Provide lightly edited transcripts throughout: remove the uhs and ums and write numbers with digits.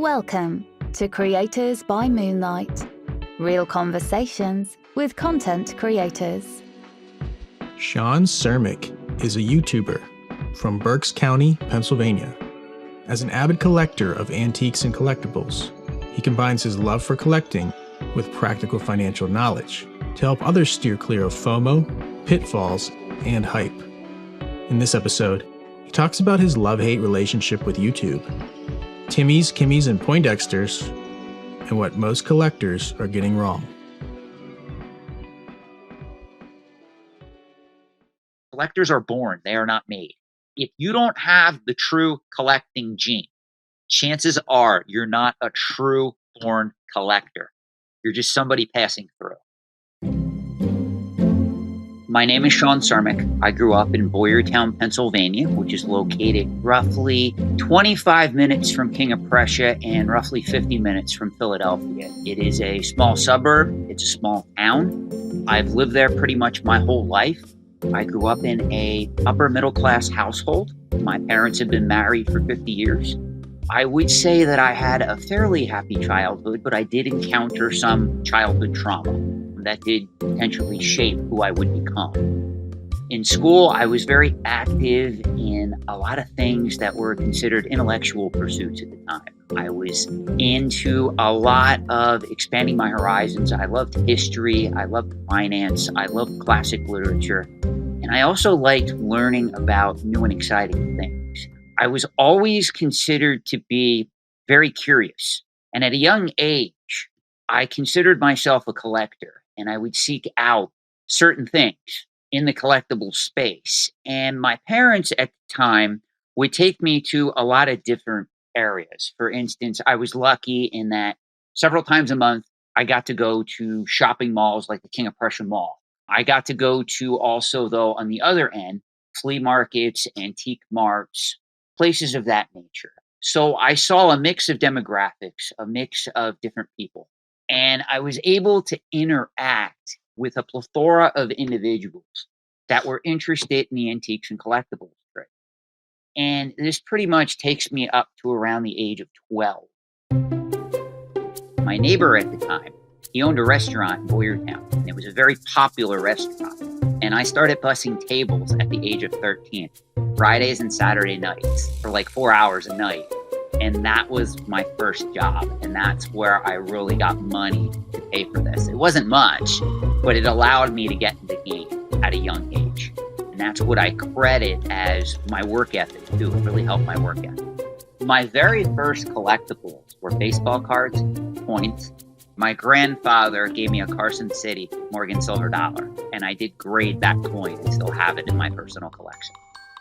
Welcome to Creators by Moonlight. Real conversations with content creators. Shawn is a YouTuber from Berks County, Pennsylvania. As an avid collector of antiques and collectibles, he combines his love for collecting with practical financial knowledge to help others steer clear of FOMO, pitfalls, and hype. In this episode, he talks about his love-hate relationship with YouTube, Timmys, Kimmys, and Poindexters, and what most collectors are getting wrong. Collectors are born, they are not made. If you don't have the true collecting gene, chances are you're not a true born collector. You're just somebody passing through. My name is Shawn. I grew up in Boyertown, Pennsylvania, which is located roughly 25 minutes from King of Prussia and roughly 50 minutes from Philadelphia. It is a small suburb. It's a small town. I've lived there pretty much my whole life. I grew up in a upper middle class household. My parents had been married for 50 years. I would say that I had a fairly happy childhood, but I did encounter some childhood trauma that did potentially shape who I would become. In school, I was very active in a lot of things that were considered intellectual pursuits at the time. I was into a lot of expanding my horizons. I loved history, I loved finance, I loved classic literature, and I also liked learning about new and exciting things. I was always considered to be very curious, and at a young age, I considered myself a collector. And I would seek out certain things in the collectible space. And my parents at the time would take me to a lot of different areas. For instance, I was lucky in that several times a month, I got to go to shopping malls like the King of Prussia Mall. I got to go to also, though, on the other end, flea markets, antique marts, places of that nature. So I saw a mix of demographics, a mix of different people. And I was able to interact with a plethora of individuals that were interested in the antiques and collectibles trade. And this pretty much takes me up to around the age of 12. My neighbor at the time, he owned a restaurant in Boyertown, and it was a very popular restaurant. And I started bussing tables at the age of 13, Fridays and Saturday nights for like 4 hours a night. And that was my first job. And that's where I really got money to pay for this. It wasn't much, but it allowed me to get in the game at a young age. And that's what I credit as my work ethic too. It really helped my work ethic. My very first collectibles were baseball cards, points. My grandfather gave me a Carson City Morgan silver dollar, and I did grade that coin and still have it in my personal collection.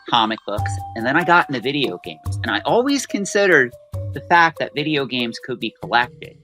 Comic books, and then I got into video games. And I always considered the fact that video games could be collected.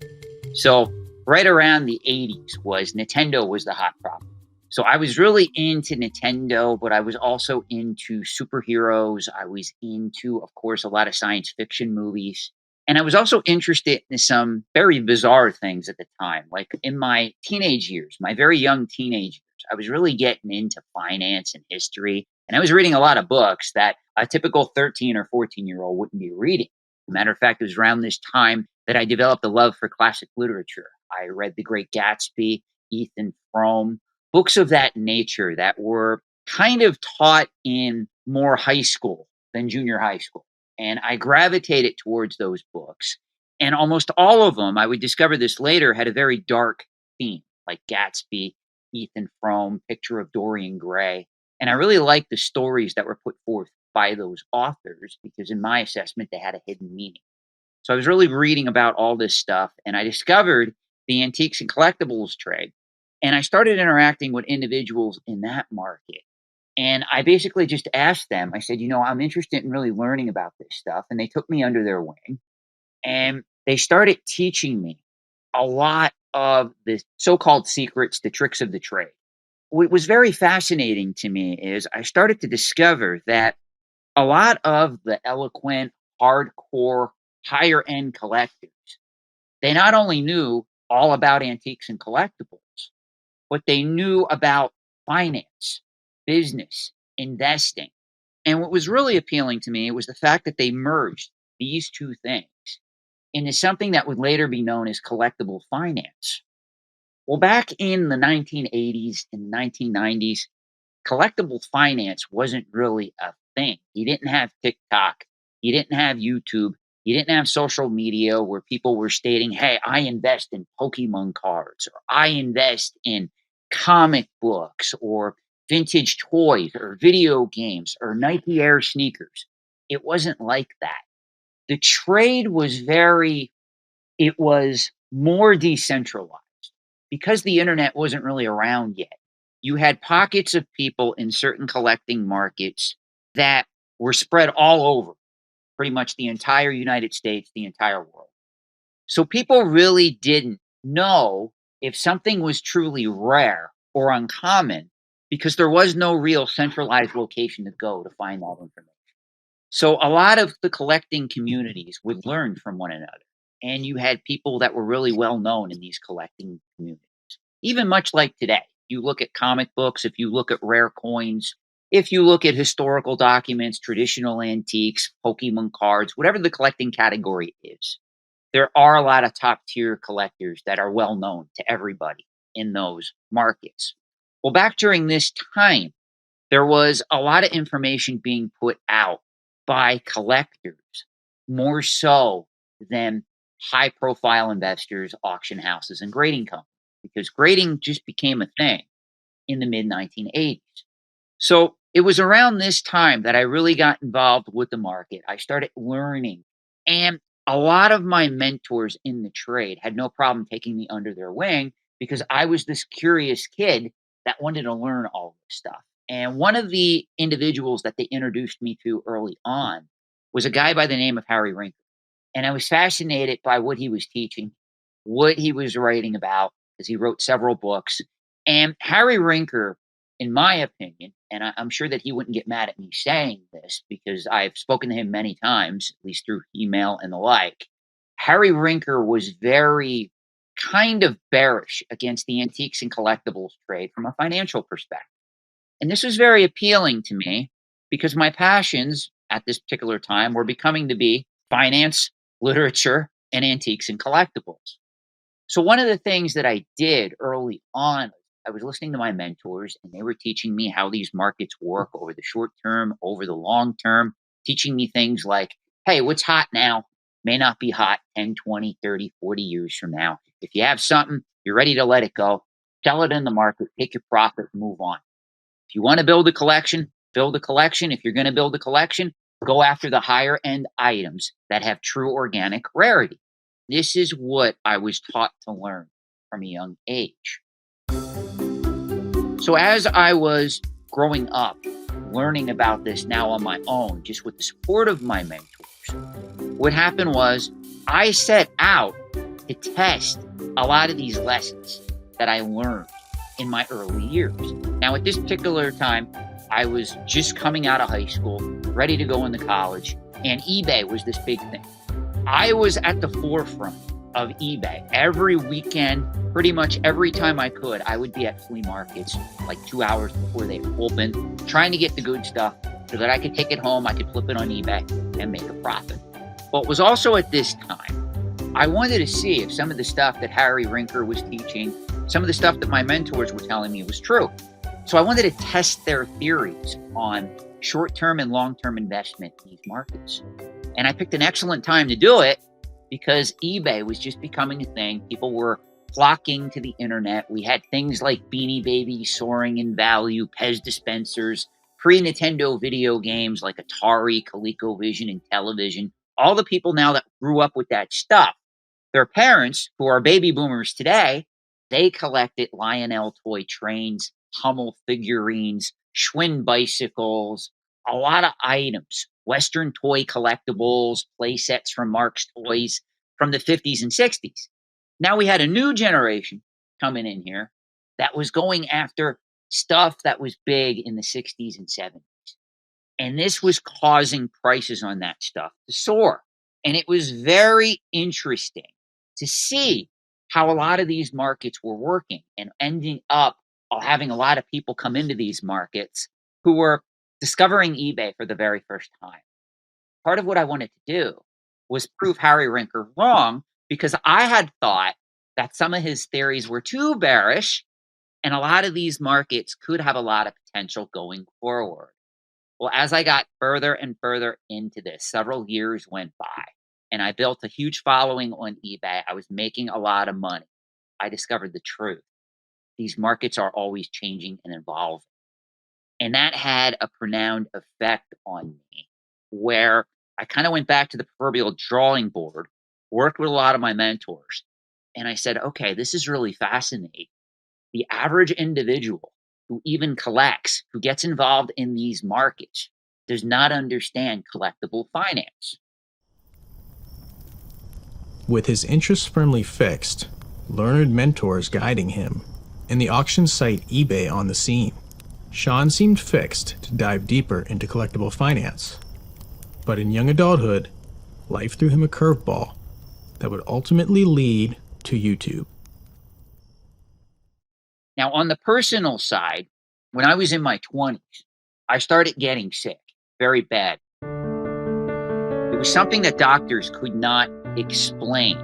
So right around the 80s Nintendo was the hot problem. So I was really into Nintendo, but I was also into superheroes. I was into, of course, a lot of science fiction movies. And I was also interested in some very bizarre things at the time. Like in my teenage years, my very young teenage years, I was really getting into finance and history. And I was reading a lot of books that a typical 13 or 14-year-old wouldn't be reading. As a matter of fact, it was around this time that I developed a love for classic literature. I read The Great Gatsby, Ethan Frome, books of that nature that were kind of taught in more high school than junior high school. And I gravitated towards those books. And almost all of them, I would discover this later, had a very dark theme, like Gatsby, Ethan Frome, Picture of Dorian Gray. And I really liked the stories that were put forth by those authors because in my assessment, they had a hidden meaning. So I was really reading about all this stuff, and I discovered the antiques and collectibles trade. And I started interacting with individuals in that market. And I basically just asked them, I said, I'm interested in really learning about this stuff. And they took me under their wing and they started teaching me a lot of the so-called secrets, the tricks of the trade. What was very fascinating to me is I started to discover that a lot of the eloquent, hardcore, higher end collectors, they not only knew all about antiques and collectibles, but they knew about finance, business, investing. And what was really appealing to me was the fact that they merged these two things. into something that would later be known as collectible finance. Well, back in the 1980s and 1990s, collectible finance wasn't really a thing. You didn't have TikTok, you didn't have YouTube, you didn't have social media where people were stating, "Hey, I invest in Pokemon cards, or I invest in comic books, or vintage toys, or video games, or Nike Air sneakers." It wasn't like that. The trade was it was more decentralized because the internet wasn't really around yet. You had pockets of people in certain collecting markets that were spread all over pretty much the entire United States, the entire world. So people really didn't know if something was truly rare or uncommon because there was no real centralized location to go to find that information. So a lot of the collecting communities would learn from one another. And you had people that were really well known in these collecting communities. Even much like today, you look at comic books, if you look at rare coins, if you look at historical documents, traditional antiques, Pokemon cards, whatever the collecting category is, there are a lot of top tier collectors that are well known to everybody in those markets. Well, back during this time, there was a lot of information being put out by collectors, more so than high profile investors, auction houses, and grading companies, because grading just became a thing in the mid 1980s. So it was around this time that I really got involved with the market. I started learning, and a lot of my mentors in the trade had no problem taking me under their wing because I was this curious kid that wanted to learn all this stuff. And one of the individuals that they introduced me to early on was a guy by the name of Harry Rinker. And I was fascinated by what he was teaching, what he was writing about, because he wrote several books. And Harry Rinker, in my opinion, and I'm sure that he wouldn't get mad at me saying this because I've spoken to him many times, at least through email and the like. Harry Rinker was very kind of bearish against the antiques and collectibles trade from a financial perspective. And this was very appealing to me because my passions at this particular time were becoming to be finance, literature, and antiques and collectibles. So one of the things that I did early on, I was listening to my mentors and they were teaching me how these markets work over the short term, over the long term, teaching me things like, hey, what's hot now may not be hot 10, 20, 30, 40 years from now. If you have something, you're ready to let it go, sell it in the market, take your profit, and move on. If you want to build a collection, build a collection. If you're going to build a collection, go after the higher end items that have true organic rarity. This is what I was taught to learn from a young age. So as I was growing up, learning about this now on my own, just with the support of my mentors, what happened was I set out to test a lot of these lessons that I learned in my early years. Now, at this particular time, I was just coming out of high school, ready to go into college, and eBay was this big thing. I was at the forefront of eBay. Every weekend, pretty much every time I could, I would be at flea markets like 2 hours before they open, trying to get the good stuff so that I could take it home, I could flip it on eBay and make a profit. But it was also at this time, I wanted to see if some of the stuff that Harry Rinker was teaching, some of the stuff that my mentors were telling me was true. So I wanted to test their theories on short-term and long-term investment in these markets. And I picked an excellent time to do it because eBay was just becoming a thing. People were flocking to the internet. We had things like Beanie Babies soaring in value, Pez dispensers, pre-Nintendo video games like Atari, ColecoVision, and television. All the people now that grew up with that stuff, their parents, who are baby boomers today, they collected Lionel toy trains, Hummel figurines, Schwinn bicycles, a lot of items, Western toy collectibles, play sets from Mark's Toys from the 50s and 60s. Now we had a new generation coming in here that was going after stuff that was big in the 60s and 70s. And this was causing prices on that stuff to soar. And it was very interesting to see how a lot of these markets were working and ending up having a lot of people come into these markets who were discovering eBay for the very first time. Part of what I wanted to do was prove Harry Rinker wrong because I had thought that some of his theories were too bearish and a lot of these markets could have a lot of potential going forward. Well, as I got further and further into this, several years went by and I built a huge following on eBay. I was making a lot of money. I discovered the truth. These markets are always changing and evolving. And that had a pronounced effect on me where I kind of went back to the proverbial drawing board, worked with a lot of my mentors, and I said, okay, this is really fascinating. The average individual who even collects, who gets involved in these markets, does not understand collectible finance. With his interests firmly fixed, learned mentors guiding him, and the auction site eBay on the scene, Shawn seemed fixed to dive deeper into collectible finance. But in young adulthood, life threw him a curveball that would ultimately lead to YouTube. Now, on the personal side, when I was in my 20s, I started getting sick very bad. It was something that doctors could not explain.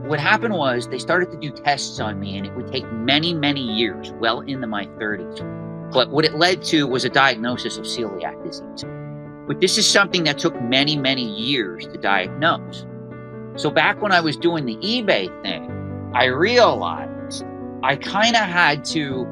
What happened was they started to do tests on me, and it would take many, many years, well into my 30s. But what it led to was a diagnosis of celiac disease. But this is something that took many, many years to diagnose. So back when I was doing the eBay thing, I realized I kind of had to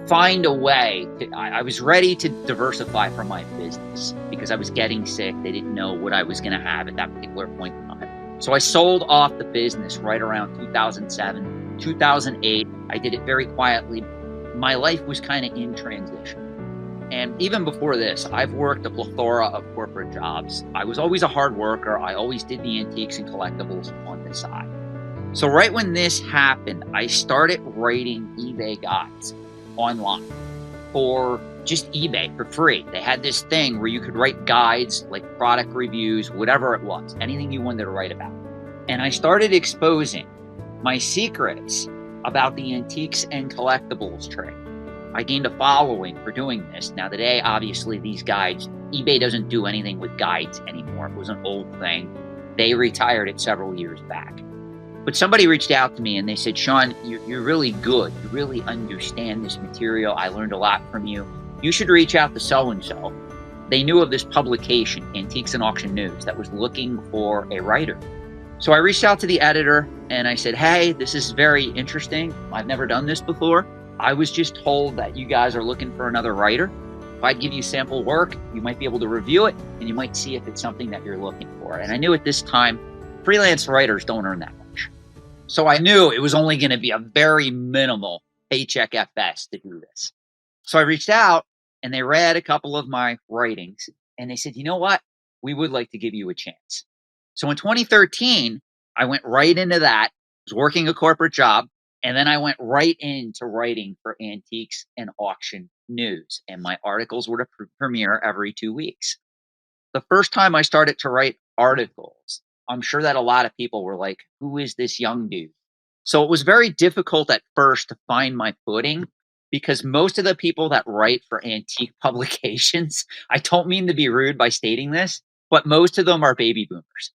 find a way. I was ready to diversify from my business because I was getting sick. They didn't know what I was going to have at that particular point in time. So I sold off the business right around 2007, 2008. I did it very quietly. My life was kind of in transition. And even before this, I've worked a plethora of corporate jobs. I was always a hard worker. I always did the antiques and collectibles on the side. So right when this happened, I started writing eBay guides online for just eBay for free. They had this thing where you could write guides like product reviews, whatever it was, anything you wanted to write about. And I started exposing my secrets about the antiques and collectibles trade. I gained a following for doing this. Now today, obviously, these guides, eBay doesn't do anything with guides anymore. It was an old thing. They retired it several years back. But somebody reached out to me and they said, Shawn, you're really good. You really understand this material. I learned a lot from you. You should reach out to so-and-so. They knew of this publication, Antiques and Auction News, that was looking for a writer. So I reached out to the editor and I said, hey, this is very interesting. I've never done this before. I was just told that you guys are looking for another writer. If I give you sample work, you might be able to review it and you might see if it's something that you're looking for. And I knew at this time, freelance writers don't earn that much. So I knew it was only going to be a very minimal paycheck at best to do this. So I reached out and they read a couple of my writings and they said, you know what? We would like to give you a chance. So in 2013, I went right into that. I was working a corporate job. And then I went right into writing for Antiques and Auction News. And my articles were to premiere every 2 weeks. The first time I started to write articles, I'm sure that a lot of people were like, who is this young dude? So it was very difficult at first to find my footing because most of the people that write for antique publications, I don't mean to be rude by stating this, but most of them are baby boomers.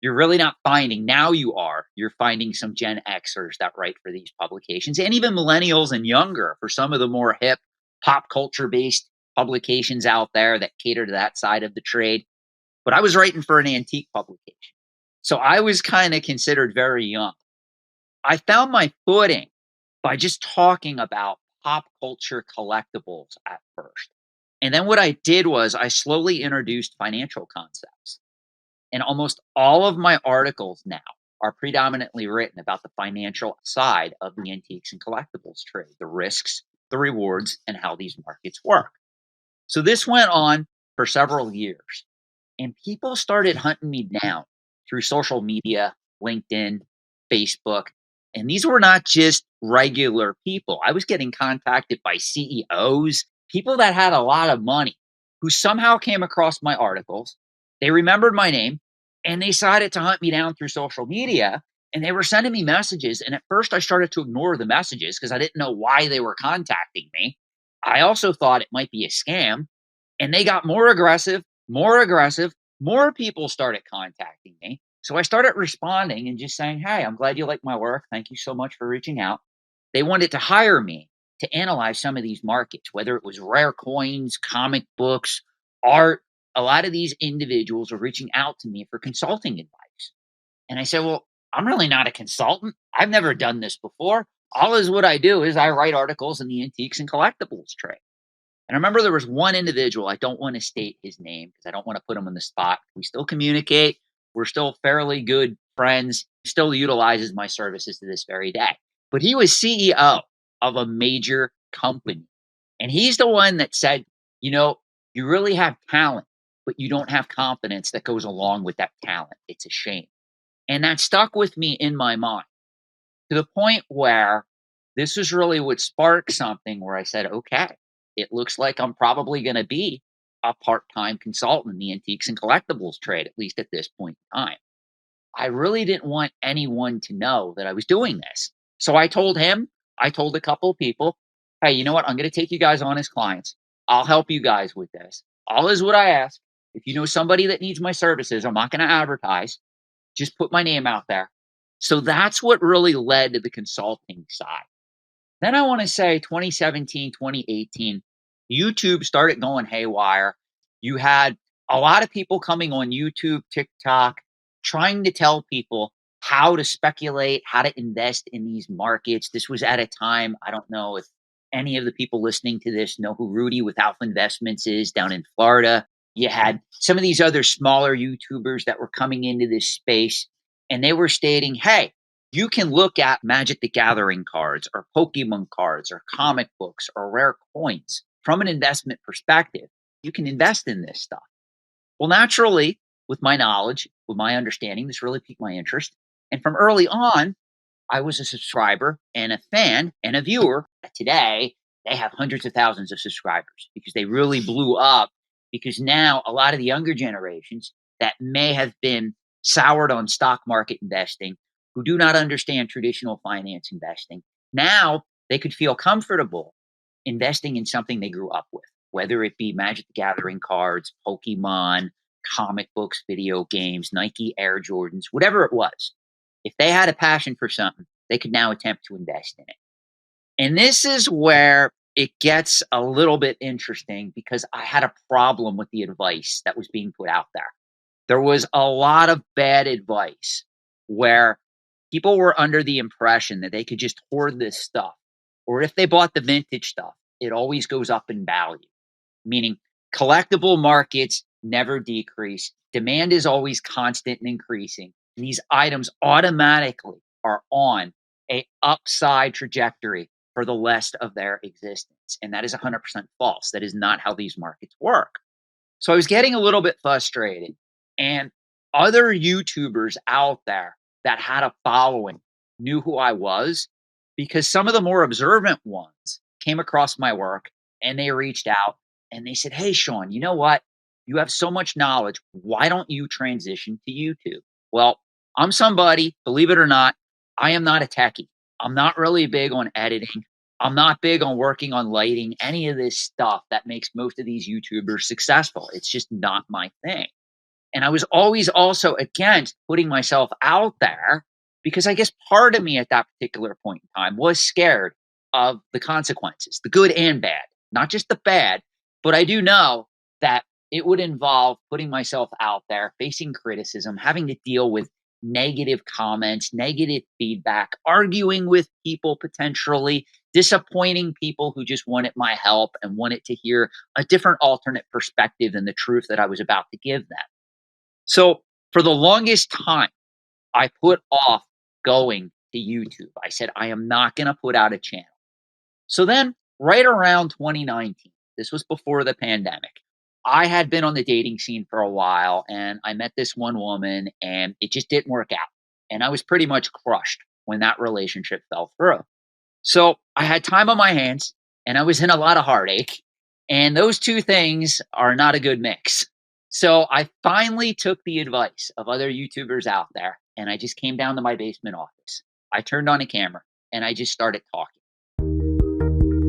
You're really not finding, now you are, you're finding some Gen Xers that write for these publications and even millennials and younger for some of the more hip pop culture based publications out there that cater to that side of the trade. But I was writing for an antique publication. So I was kind of considered very young. I found my footing by just talking about pop culture collectibles at first. And then what I did was I slowly introduced financial concepts. And almost all of my articles now are predominantly written about the financial side of the antiques and collectibles trade, the risks, the rewards, and how these markets work. So this went on for several years. And people started hunting me down through social media, LinkedIn, Facebook. And these were not just regular people. I was getting contacted by CEOs, people that had a lot of money, who somehow came across my articles. They remembered my name and they decided to hunt me down through social media. And they were sending me messages. And at first I started to ignore the messages because I didn't know why they were contacting me. I also thought it might be a scam. And they got more aggressive, more aggressive. More people started contacting me. So I started responding and just saying, "Hey, I'm glad you like my work. Thank you so much for reaching out." They wanted to hire me to analyze some of these markets, whether it was rare coins, comic books, art. A lot of these individuals were reaching out to me for consulting advice. And I said, "Well, I'm really not a consultant. I've never done this before. All is what I do is I write articles in the antiques and collectibles trade." And I remember there was one individual, I don't want to state his name because I don't want to put him on the spot. We still communicate. We're still fairly good friends. He still utilizes my services to this very day. But he was CEO of a major company. And he's the one that said, you really have talent, but you don't have confidence that goes along with that talent. It's a shame. And that stuck with me in my mind to the point where this was really what sparked something where I said, okay, it looks like I'm probably going to be a part time consultant in the antiques and collectibles trade, at least at this point in time. I really didn't want anyone to know that I was doing this. So I told him, I told a couple of people, hey, you know what? I'm going to take you guys on as clients. I'll help you guys with this. All is what I ask. If you know somebody that needs my services, I'm not going to advertise. Just put my name out there. So that's what really led to the consulting side. Then I want to say 2017, 2018, YouTube started going haywire. You had a lot of people coming on YouTube, TikTok, trying to tell people how to speculate, how to invest in these markets. This was at a time, I don't know if any of the people listening to this know who Rudy with Alpha Investments is down in Florida. You had some of these other smaller YouTubers that were coming into this space, and they were stating, hey, you can look at Magic the Gathering cards or Pokemon cards or comic books or rare coins from an investment perspective. You can invest in this stuff. Well, naturally, with my knowledge, with my understanding, this really piqued my interest. And from early on, I was a subscriber and a fan and a viewer. Today, they have hundreds of thousands of subscribers because they really blew up. Because now a lot of the younger generations that may have been soured on stock market investing, who do not understand traditional finance investing, now they could feel comfortable investing in something they grew up with, whether it be Magic the Gathering cards, Pokemon, comic books, video games, Nike Air Jordans, whatever it was. If they had a passion for something, they could now attempt to invest in it. And this is where it gets a little bit interesting because I had a problem with the advice that was being put out there. There was a lot of bad advice where people were under the impression that they could just hoard this stuff. Or if they bought the vintage stuff, it always goes up in value, meaning collectible markets never decrease. Demand is always constant and increasing. And these items automatically are on a upside trajectory for the rest of their existence. And that is 100% false. That is not how these markets work. So I was getting a little bit frustrated. And other YouTubers out there that had a following knew who I was because some of the more observant ones came across my work and they reached out and they said, hey, Shawn, you know what? You have so much knowledge. Why don't you transition to YouTube? Well, I'm somebody, believe it or not, I am not a techie. I'm not really big on editing. I'm not big on working on lighting, any of this stuff that makes most of these YouTubers successful. It's just not my thing. And I was always also against putting myself out there because I guess part of me at that particular point in time was scared of the consequences, the good and bad, not just the bad, but I do know that it would involve putting myself out there, facing criticism, having to deal with negative comments, negative feedback, arguing with people potentially, disappointing people who just wanted my help and wanted to hear a different alternate perspective than the truth that I was about to give them. So for the longest time, I put off going to YouTube. I said, I am not going to put out a channel. So then right around 2019, this was before the pandemic, I had been on the dating scene for a while and I met this one woman and it just didn't work out. And I was pretty much crushed when that relationship fell through. So I had time on my hands and I was in a lot of heartache. And those two things are not a good mix. So I finally took the advice of other YouTubers out there and I just came down to my basement office. I turned on a camera and I just started talking.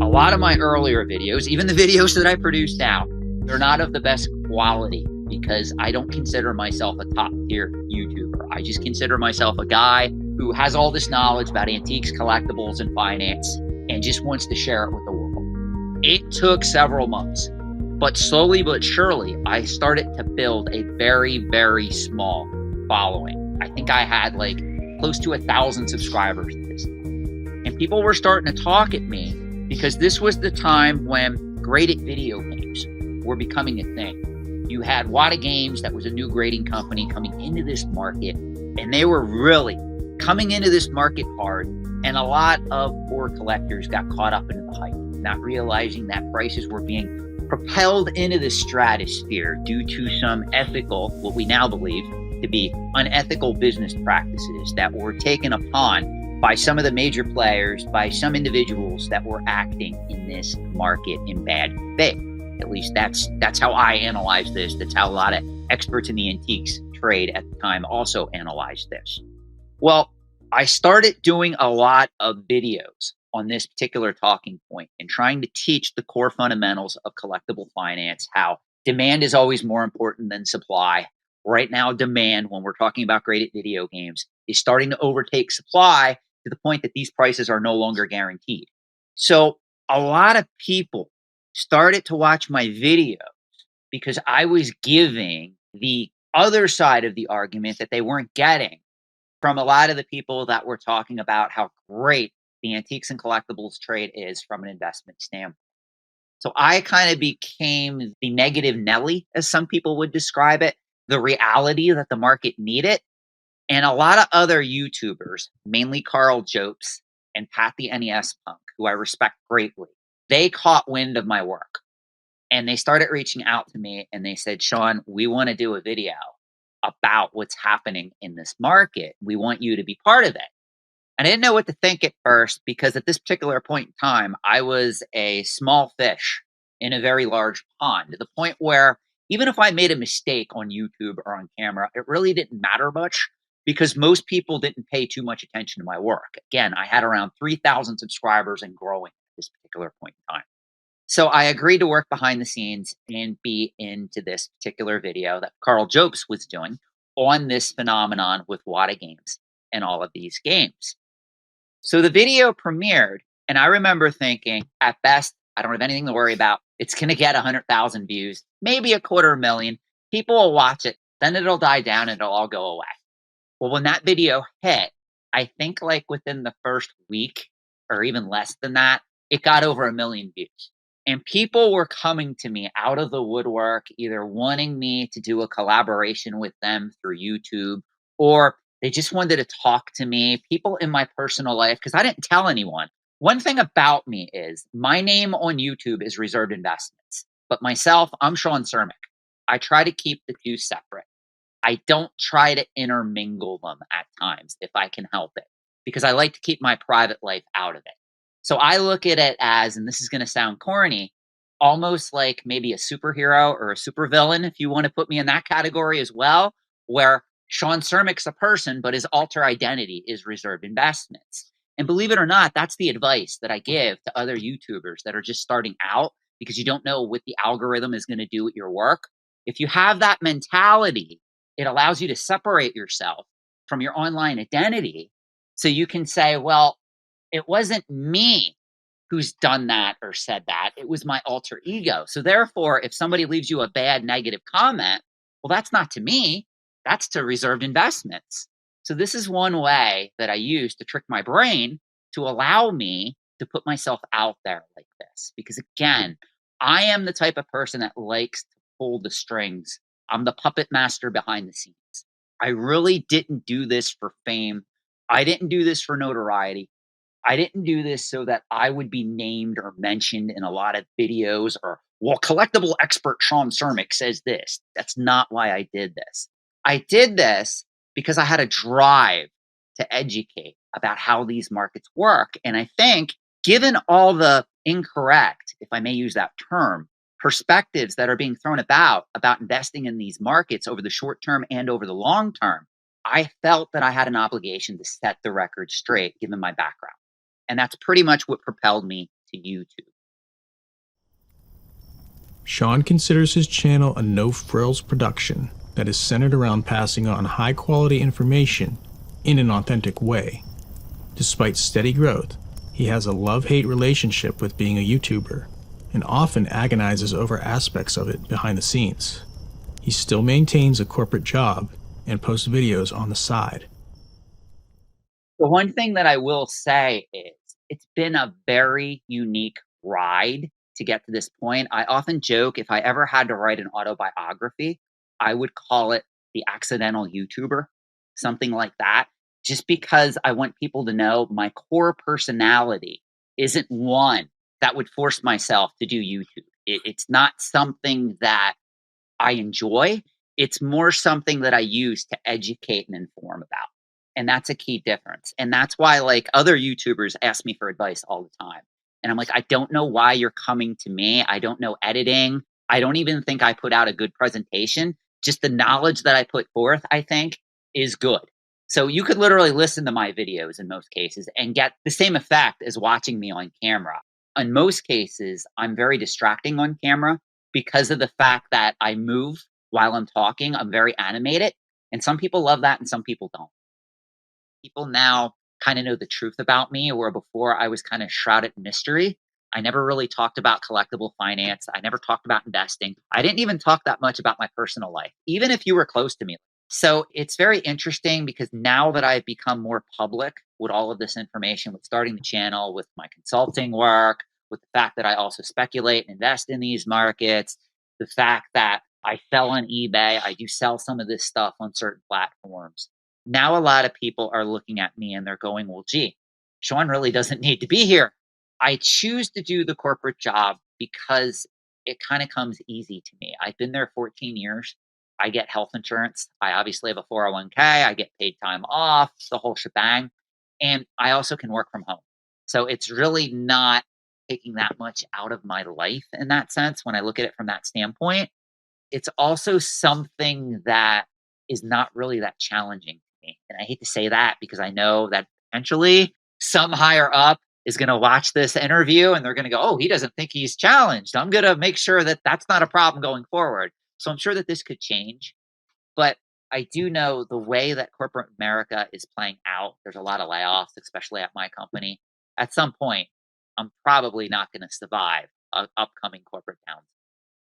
A lot of my earlier videos, even the videos that I produce now, they're not of the best quality because I don't consider myself a top tier YouTuber. I just consider myself a guy who has all this knowledge about antiques, collectibles, and finance and just wants to share it with the world. It took several months, but slowly but surely, I started to build a very, very small following. I think I had like close to 1,000 subscribers at this time. And people were starting to talk at me because this was the time when graded video games were becoming a thing. You had Wada Games, that was a new grading company coming into this market, and they were really coming into this market hard. And a lot of poor collectors got caught up into the hype, not realizing that prices were being propelled into the stratosphere due to some ethical, what we now believe to be unethical business practices that were taken upon by some of the major players, by some individuals that were acting in this market in bad faith. At least that's how I analyze this. That's how a lot of experts in the antiques trade at the time also analyzed this. Well, I started doing a lot of videos on this particular talking point and trying to teach the core fundamentals of collectible finance, how demand is always more important than supply. Right now, demand, when we're talking about graded video games, is starting to overtake supply to the point that these prices are no longer guaranteed. So a lot of people started to watch my videos because I was giving the other side of the argument that they weren't getting from a lot of the people that were talking about how great the antiques and collectibles trade is from an investment standpoint. So I kind of became the negative Nelly, as some people would describe it, the reality that the market needed. And a lot of other YouTubers, mainly Carl Jopes and Pat the NES Punk, who I respect greatly, they caught wind of my work and they started reaching out to me and they said, Shawn, we want to do a video about what's happening in this market. We want you to be part of it. And I didn't know what to think at first because at this particular point in time, I was a small fish in a very large pond, to the point where even if I made a mistake on YouTube or on camera, it really didn't matter much because most people didn't pay too much attention to my work. Again, I had around 3,000 subscribers and growing at this particular point in time. So I agreed to work behind the scenes and be into this particular video that Carl Jopes was doing on this phenomenon with Wada Games and all of these games. So the video premiered, and I remember thinking, at best, I don't have anything to worry about. It's going to get 100,000 views, maybe 250,000. People will watch it, then it'll die down and it'll all go away. Well, when that video hit, I think like within the first week or even less than that, it got over 1 million views. And people were coming to me out of the woodwork, either wanting me to do a collaboration with them through YouTube, or they just wanted to talk to me, people in my personal life, because I didn't tell anyone. One thing about me is my name on YouTube is Reserved Investments, but myself, I'm Shawn Cermak. I try to keep the two separate. I don't try to intermingle them at times if I can help it, because I like to keep my private life out of it. So I look at it as, and this is going to sound corny, almost like maybe a superhero or a supervillain, if you want to put me in that category as well, where Shawn Cermak's a person, but his alter identity is Reserved Investments. And believe it or not, that's the advice that I give to other YouTubers that are just starting out because you don't know what the algorithm is going to do with your work. If you have that mentality, it allows you to separate yourself from your online identity so you can say, well, it wasn't me who's done that or said that. It was my alter ego. So therefore, if somebody leaves you a bad negative comment, well, that's not to me. That's to Reserved Investments. So this is one way that I use to trick my brain to allow me to put myself out there like this. Because again, I am the type of person that likes to pull the strings. I'm the puppet master behind the scenes. I really didn't do this for fame. I didn't do this for notoriety. I didn't do this so that I would be named or mentioned in a lot of videos or, well, collectible expert Shawn Cermak says this. That's not why I did this. I did this because I had a drive to educate about how these markets work. And I think given all the incorrect, if I may use that term, perspectives that are being thrown about investing in these markets over the short term and over the long term, I felt that I had an obligation to set the record straight given my background. And that's pretty much what propelled me to YouTube. Shawn considers his channel a no-frills production that is centered around passing on high-quality information in an authentic way. Despite steady growth, he has a love-hate relationship with being a YouTuber and often agonizes over aspects of it behind the scenes. He still maintains a corporate job and posts videos on the side. The one thing that I will say is it's been a very unique ride to get to this point. I often joke if I ever had to write an autobiography, I would call it The Accidental YouTuber, something like that, just because I want people to know my core personality isn't one that would force myself to do YouTube. It's not something that I enjoy. It's more something that I use to educate and inform about. And that's a key difference. And that's why like other YouTubers ask me for advice all the time. And I'm like, I don't know why you're coming to me. I don't know editing. I don't even think I put out a good presentation. Just the knowledge that I put forth, I think, is good. So you could literally listen to my videos in most cases and get the same effect as watching me on camera. In most cases, I'm very distracting on camera because of the fact that I move while I'm talking. I'm very animated. And some people love that and some people don't. People now kind of know the truth about me, where before I was kind of shrouded in mystery. I never really talked about collectible finance. I never talked about investing. I didn't even talk that much about my personal life, even if you were close to me. So it's very interesting because now that I've become more public with all of this information, with starting the channel, with my consulting work, with the fact that I also speculate and invest in these markets, the fact that I sell on eBay, I do sell some of this stuff on certain platforms. Now a lot of people are looking at me and they're going, well, gee, Shawn really doesn't need to be here. I choose to do the corporate job because it kind of comes easy to me. I've been there 14 years. I get health insurance. I obviously have a 401k. I get paid time off, the whole shebang. And I also can work from home. So it's really not taking that much out of my life in that sense when I look at it from that standpoint. It's also something that is not really that challenging to me. And I hate to say that because I know that potentially some higher up is going to watch this interview and they're going to go, oh, he doesn't think he's challenged. I'm going to make sure that that's not a problem going forward. So I'm sure that this could change. But I do know the way that corporate America is playing out, there's a lot of layoffs, especially at my company. At some point, I'm probably not going to survive an upcoming corporate downturn.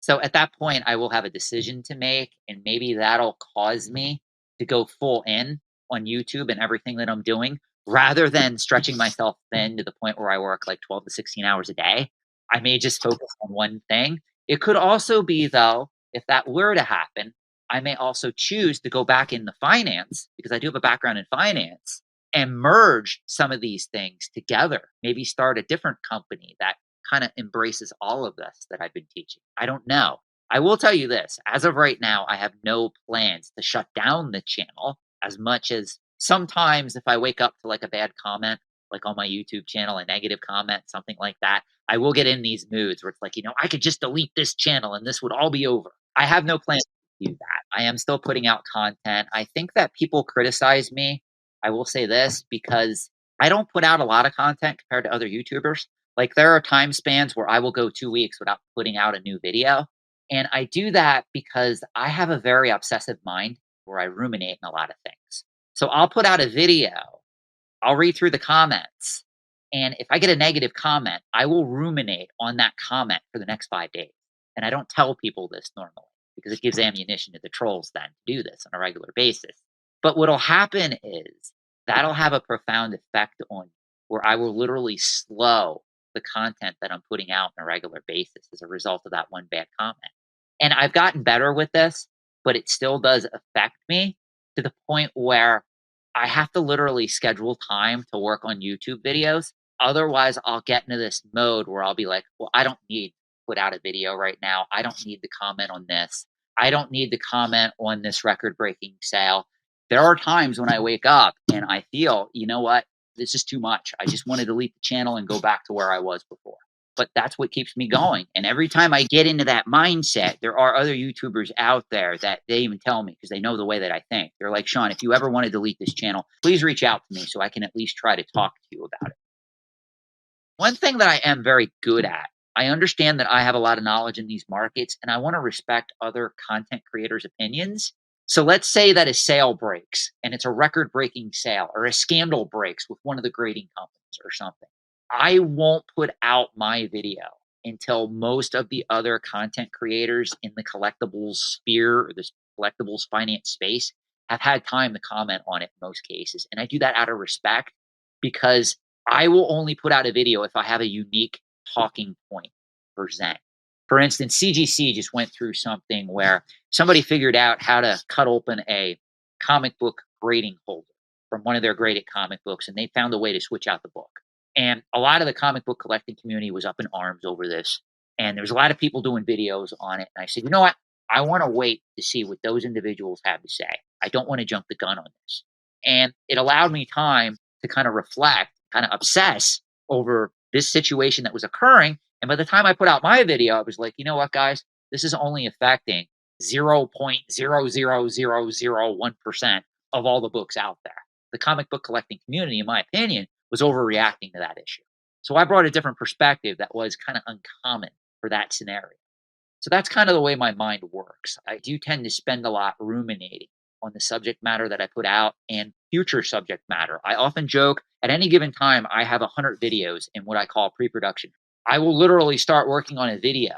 So at that point, I will have a decision to make, and maybe that'll cause me to go full in on YouTube and everything that I'm doing rather than stretching myself thin to the point where I work like 12 to 16 hours a day. I may just focus on one thing. It could also be, though, if that were to happen, I may also choose to go back into finance because I do have a background in finance and merge some of these things together. Maybe start a different company that kind of embraces all of this that I've been teaching. I don't know. I will tell you this, as of right now, I have no plans to shut down the channel as much as sometimes if I wake up to like a bad comment, like on my YouTube channel, a negative comment, something like that, I will get in these moods where it's like, I could just delete this channel and this would all be over. I have no plans to do that. I am still putting out content. I think that people criticize me. I will say this because I don't put out a lot of content compared to other YouTubers. Like there are time spans where I will go 2 weeks without putting out a new video. And I do that because I have a very obsessive mind where I ruminate in a lot of things. So I'll put out a video, I'll read through the comments. And if I get a negative comment, I will ruminate on that comment for the next 5 days. And I don't tell people this normally because it gives ammunition to the trolls then to do this on a regular basis. But what'll happen is that'll have a profound effect on where I will literally slow the content that I'm putting out on a regular basis as a result of that one bad comment. And I've gotten better with this, but it still does affect me to the point where I have to literally schedule time to work on YouTube videos. Otherwise, I'll get into this mode where I'll be like, well, I don't need to put out a video right now. I don't need to comment on this. I don't need to comment on this record breaking sale. There are times when I wake up and I feel, you know what? This is too much. I just want to delete the channel and go back to where I was before. But that's what keeps me going. And every time I get into that mindset, there are other YouTubers out there that they even tell me because they know the way that I think. They're like, Shawn, if you ever want to delete this channel, please reach out to me so I can at least try to talk to you about it. One thing that I am very good at I understand that I have a lot of knowledge in these markets and I want to respect other content creators' opinions. So let's say that a sale breaks and it's a record breaking sale, or a scandal breaks with one of the grading companies or something. I won't put out my video until most of the other content creators in the collectibles sphere, or this collectibles finance space, have had time to comment on it in most cases. And I do that out of respect, because I will only put out a video if I have a unique talking point to present. For instance, CGC just went through something where somebody figured out how to cut open a comic book grading holder from one of their graded comic books, and they found a way to switch out the book. And a lot of the comic book collecting community was up in arms over this. And there was a lot of people doing videos on it. And I said, you know what? I want to wait to see what those individuals have to say. I don't want to jump the gun on this. And it allowed me time to kind of reflect, kind of obsess over this situation that was occurring. And by the time I put out my video, I was like, you know what, guys? This is only affecting 0.00001% of all the books out there. The comic book collecting community, in my opinion, was overreacting to that issue. So I brought a different perspective that was kind of uncommon for that scenario. So that's kind of the way my mind works. I do tend to spend a lot ruminating on the subject matter that I put out and future subject matter. I often joke at any given time, I have 100 videos in what I call pre-production. I will literally start working on a video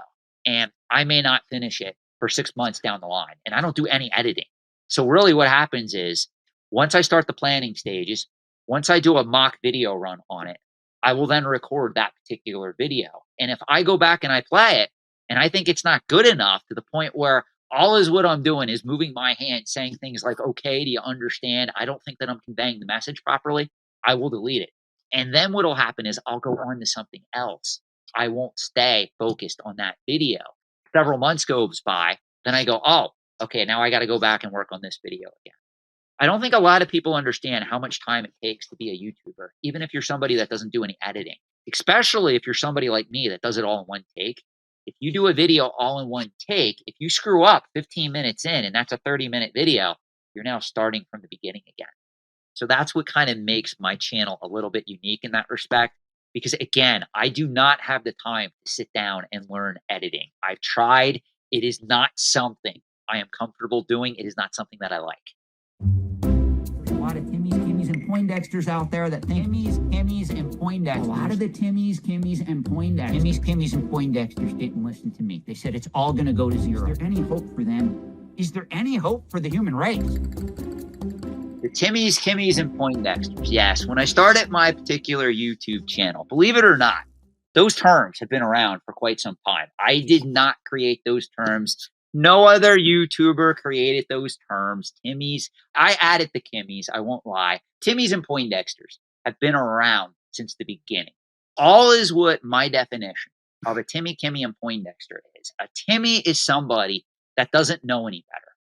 and I may not finish it for 6 months down the line, and I don't do any editing. So really what happens is, once I start the planning stages, once I do a mock video run on it, I will then record that particular video. And if I go back and I play it and I think it's not good enough to the point where all is what I'm doing is moving my hand, saying things like, okay, do you understand? I don't think that I'm conveying the message properly. I will delete it. And then what will happen is I'll go on to something else. I won't stay focused on that video. Several months goes by, then I go, oh, okay, now I got to go back and work on this video again. I don't think a lot of people understand how much time it takes to be a YouTuber, even if you're somebody that doesn't do any editing, especially if you're somebody like me that does it all in one take. If you do a video all in one take, if you screw up 15 minutes in and that's a 30-minute video, you're now starting from the beginning again. So that's what kind of makes my channel a little bit unique in that respect. Because again, I do not have the time to sit down and learn editing. I've tried. It is not something I am comfortable doing. It is not something that I like. There's a lot of Timmies, Kimmies, and Poindexters out there that think Timmies, Kimmies, and Poindexters. A lot of the Timmies, Kimmies, and Poindexters. Timmies, Kimmies, and Poindexters didn't listen to me. They said it's all going to go to zero. Is there any hope for them? Is there any hope for the human race? The Timmies, Kimmies, and Poindexters. Yes, when I started my particular YouTube channel, believe it or not, those terms have been around for quite some time. I did not create those terms. No other YouTuber created those terms. Timmies, I added the Kimmies, I won't lie. Timmies and Poindexters have been around since the beginning. All is what my definition of a Timmy, Kimmy, and Poindexter is. A Timmy is somebody that doesn't know any better.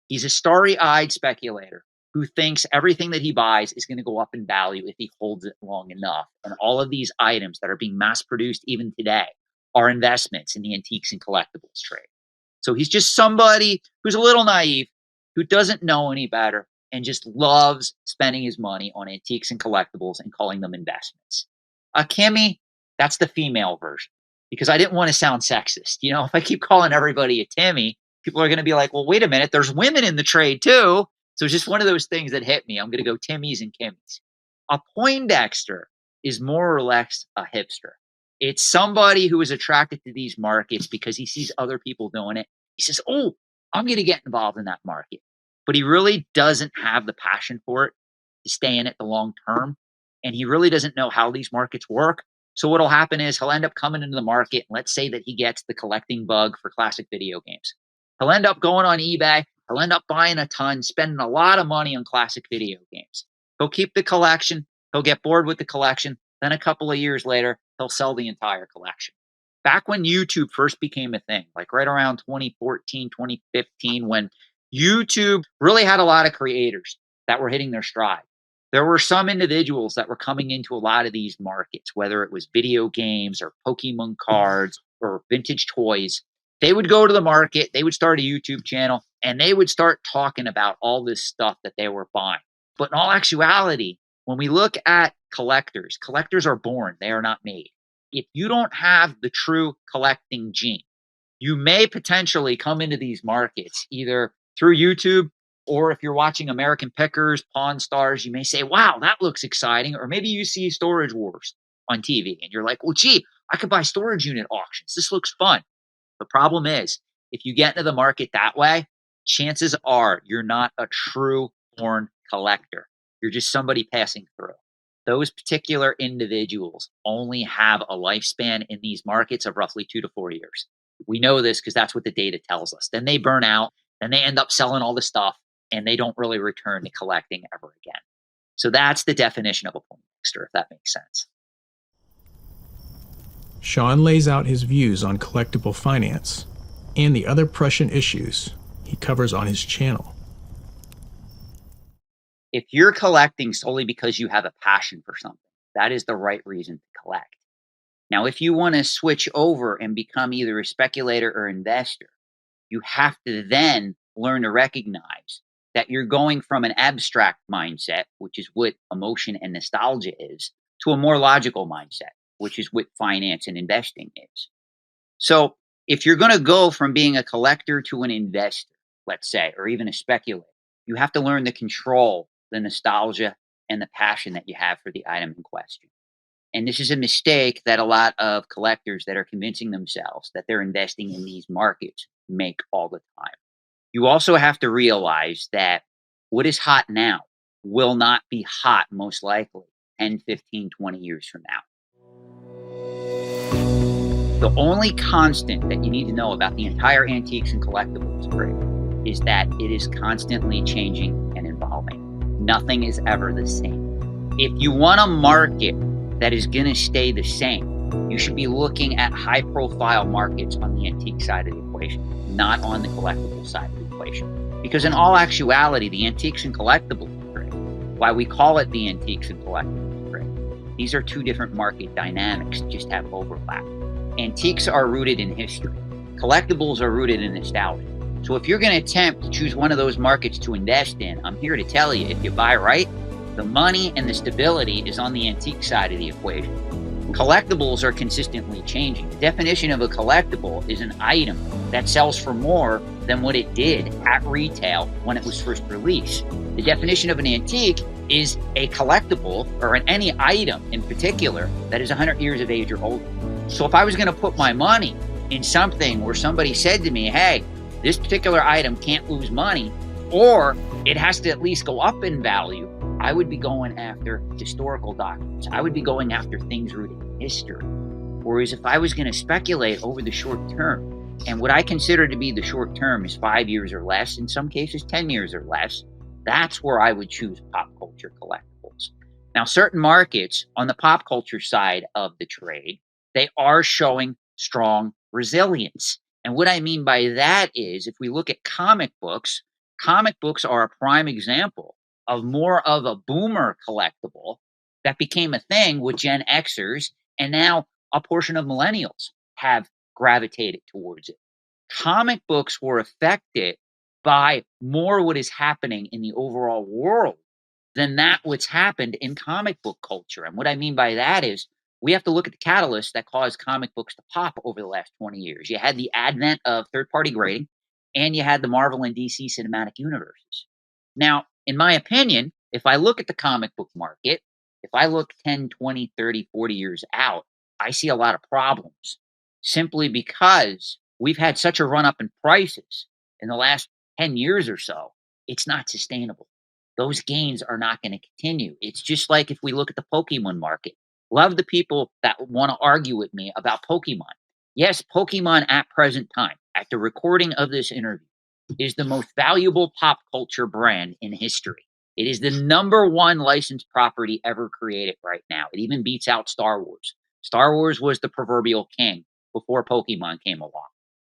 He's a starry-eyed speculator who thinks everything that he buys is going to go up in value if he holds it long enough. And all of these items that are being mass-produced even today are investments in the antiques and collectibles trade. So he's just somebody who's a little naive, who doesn't know any better, and just loves spending his money on antiques and collectibles and calling them investments. A Kimmy, that's the female version, because I didn't want to sound sexist. You know, if I keep calling everybody a Timmy, people are going to be like, well, wait a minute, there's women in the trade too. So it's just one of those things that hit me. I'm going to go Timmies and Kimmies. A Poindexter is more or less a hipster. It's somebody who is attracted to these markets because he sees other people doing it. He says, oh, I'm going to get involved in that market. But he really doesn't have the passion for it to stay in it the long term. And he really doesn't know how these markets work. So what'll happen is he'll end up coming into the market. And let's say that he gets the collecting bug for classic video games. He'll end up going on eBay. He'll end up buying a ton, spending a lot of money on classic video games. He'll keep the collection. He'll get bored with the collection. Then a couple of years later, he'll sell the entire collection. Back when YouTube first became a thing, like right around 2014, 2015, when YouTube really had a lot of creators that were hitting their stride. There were some individuals that were coming into a lot of these markets, whether it was video games or Pokemon cards or vintage toys. They would go to the market, they would start a YouTube channel, and they would start talking about all this stuff that they were buying. But in all actuality, when we look at collectors are born, they are not made. if you don't have the true collecting gene, you may potentially come into these markets either through YouTube, or if you're watching American Pickers, Pawn Stars, you may say, wow, that looks exciting. Or maybe you see Storage Wars on TV and you're like, well, gee, I could buy storage unit auctions. This looks fun. The problem is, if you get into the market that way, chances are you're not a true born collector. You're just somebody passing through. Those particular individuals only have a lifespan in these markets of roughly 2 to 4 years. We know this because that's what the data tells us. Then they burn out, then they end up selling all the stuff, and they don't really return to collecting ever again. So that's the definition of a Poindexter, if that makes sense. Shawn lays out his views on collectible finance and the other pressing issues he covers on his channel. If you're collecting solely because you have a passion for something, that is the right reason to collect. Now, if you want to switch over and become either a speculator or investor, you have to then learn to recognize that you're going from an abstract mindset, which is what emotion and nostalgia is, to a more logical mindset, which is what finance and investing is. So if you're going to go from being a collector to an investor, let's say, or even a speculator, you have to learn to control the nostalgia and the passion that you have for the item in question. And this is a mistake that a lot of collectors that are convincing themselves that they're investing in these markets make all the time. You also have to realize that what is hot now will not be hot, most likely, 10, 15, 20 years from now. The only constant that you need to know about the entire antiques and collectibles trade is that it is constantly changing and evolving. Nothing is ever the same. If you want a market that is going to stay the same, you should be looking at high-profile markets on the antique side of the equation, not on the collectible side of the equation. Because in all actuality, the antiques and collectibles trade, why we call it the antiques and collectibles trade, these are two different market dynamics, just have overlap. Antiques are rooted in history. Collectibles are rooted in nostalgia. So if you're going to attempt to choose one of those markets to invest in, I'm here to tell you, if you buy right, the money and the stability is on the antique side of the equation. Collectibles are consistently changing. The definition of a collectible is an item that sells for more than what it did at retail when it was first released. The definition of an antique is a collectible, or any item in particular, that is 100 years of age or older. So if I was going to put my money in something where somebody said to me, hey, this particular item can't lose money, or it has to at least go up in value, I would be going after historical documents. I would be going after things rooted in history. Whereas if I was going to speculate over the short term, and what I consider to be the short term is 5 years or less, in some cases 10 years or less, that's where I would choose pop culture collectibles. Now, certain markets on the pop culture side of the trade, they are showing strong resilience. And what I mean by that is, if we look at comic books are a prime example of more of a boomer collectible that became a thing with Gen Xers, and now a portion of millennials have gravitated towards it. Comic books were affected by more what is happening in the overall world than that what's happened in comic book culture. And what I mean by that is, we have to look at the catalysts that caused comic books to pop over the last 20 years. You had the advent of third-party grading, and you had the Marvel and DC cinematic universes. Now, in my opinion, if I look at the comic book market, if I look 10, 20, 30, 40 years out, I see a lot of problems simply because we've had such a run-up in prices in the last 10 years or so. It's not sustainable. Those gains are not going to continue. It's just like if we look at the Pokemon market. Love the people that want to argue with me about Pokemon. Yes, Pokemon at present time, at the recording of this interview, is the most valuable pop culture brand in history. It is the #1 licensed property ever created right now. It even beats out Star Wars. Star Wars was the proverbial king before Pokemon came along.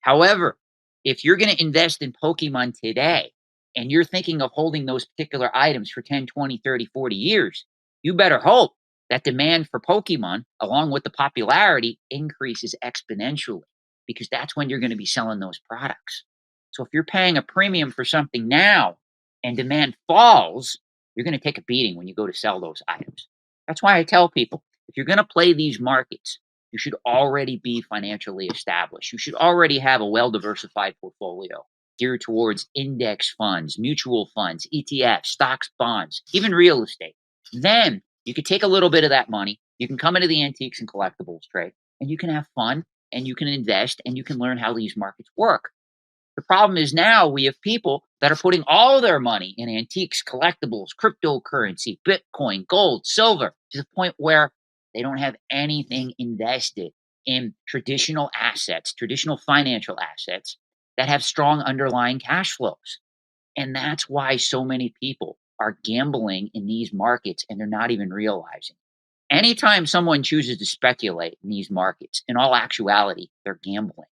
However, if you're going to invest in Pokemon today, and you're thinking of holding those particular items for 10, 20, 30, 40 years, you better hope that demand for Pokemon, along with the popularity, increases exponentially, because that's when you're going to be selling those products. So if you're paying a premium for something now and demand falls, you're going to take a beating when you go to sell those items. That's why I tell people, if you're going to play these markets, You should already be financially established. You should already have a well-diversified portfolio geared towards index funds, mutual funds, ETFs, stocks, bonds, even real estate. Then you could take a little bit of that money. You can come into the antiques and collectibles trade, and you can have fun, and you can invest, and you can learn how these markets work. The problem is now we have people that are putting all their money in antiques, collectibles, cryptocurrency, Bitcoin, gold, silver, to the point where they don't have anything invested in traditional assets, traditional financial assets that have strong underlying cash flows. And that's why so many people are gambling in these markets and they're not even realizing. Anytime someone chooses to speculate in these markets, in all actuality, they're gambling.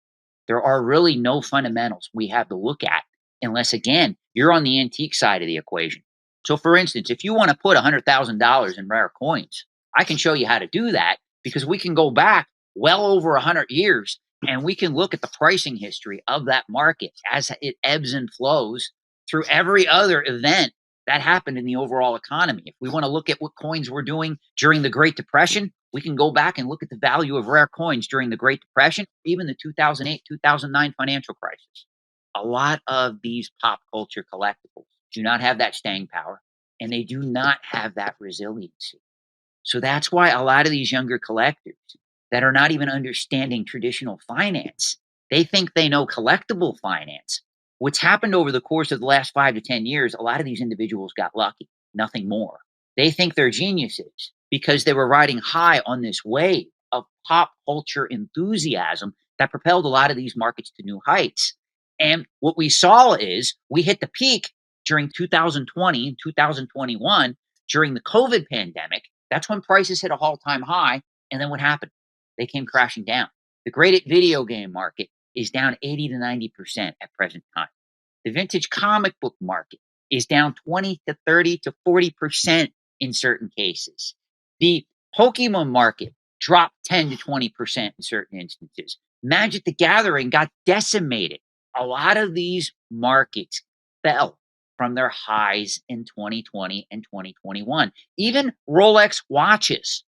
There are really no fundamentals we have to look at unless, again, you're on the antique side of the equation. So, for instance, if you want to put $100,000 in rare coins, I can show you how to do that because we can go back well over 100 years and we can look at the pricing history of that market as it ebbs and flows through every other event that happened in the overall economy. If we want to look at what coins were doing during the Great Depression, we can go back and look at the value of rare coins during the Great Depression, even the 2008, 2009 financial crisis. A lot of these pop culture collectibles do not have that staying power and they do not have that resiliency. So that's why a lot of these younger collectors that are not even understanding traditional finance, they think they know collectible finance. What's happened over the course of the last 5 to 10 years, a lot of these individuals got lucky, nothing more. They think they're geniuses because they were riding high on this wave of pop culture enthusiasm that propelled a lot of these markets to new heights. And what we saw is we hit the peak during 2020 and 2021 during the COVID pandemic. That's when prices hit a all-time high. And then what happened? They came crashing down. The graded video game market is down 80 to 90% at present time. The vintage comic book market is down 20 to 30 to 40% in certain cases. The Pokemon market dropped 10 to 20% in certain instances. Magic the Gathering got decimated. A lot of these markets fell from their highs in 2020 and 2021. Even Rolex watches.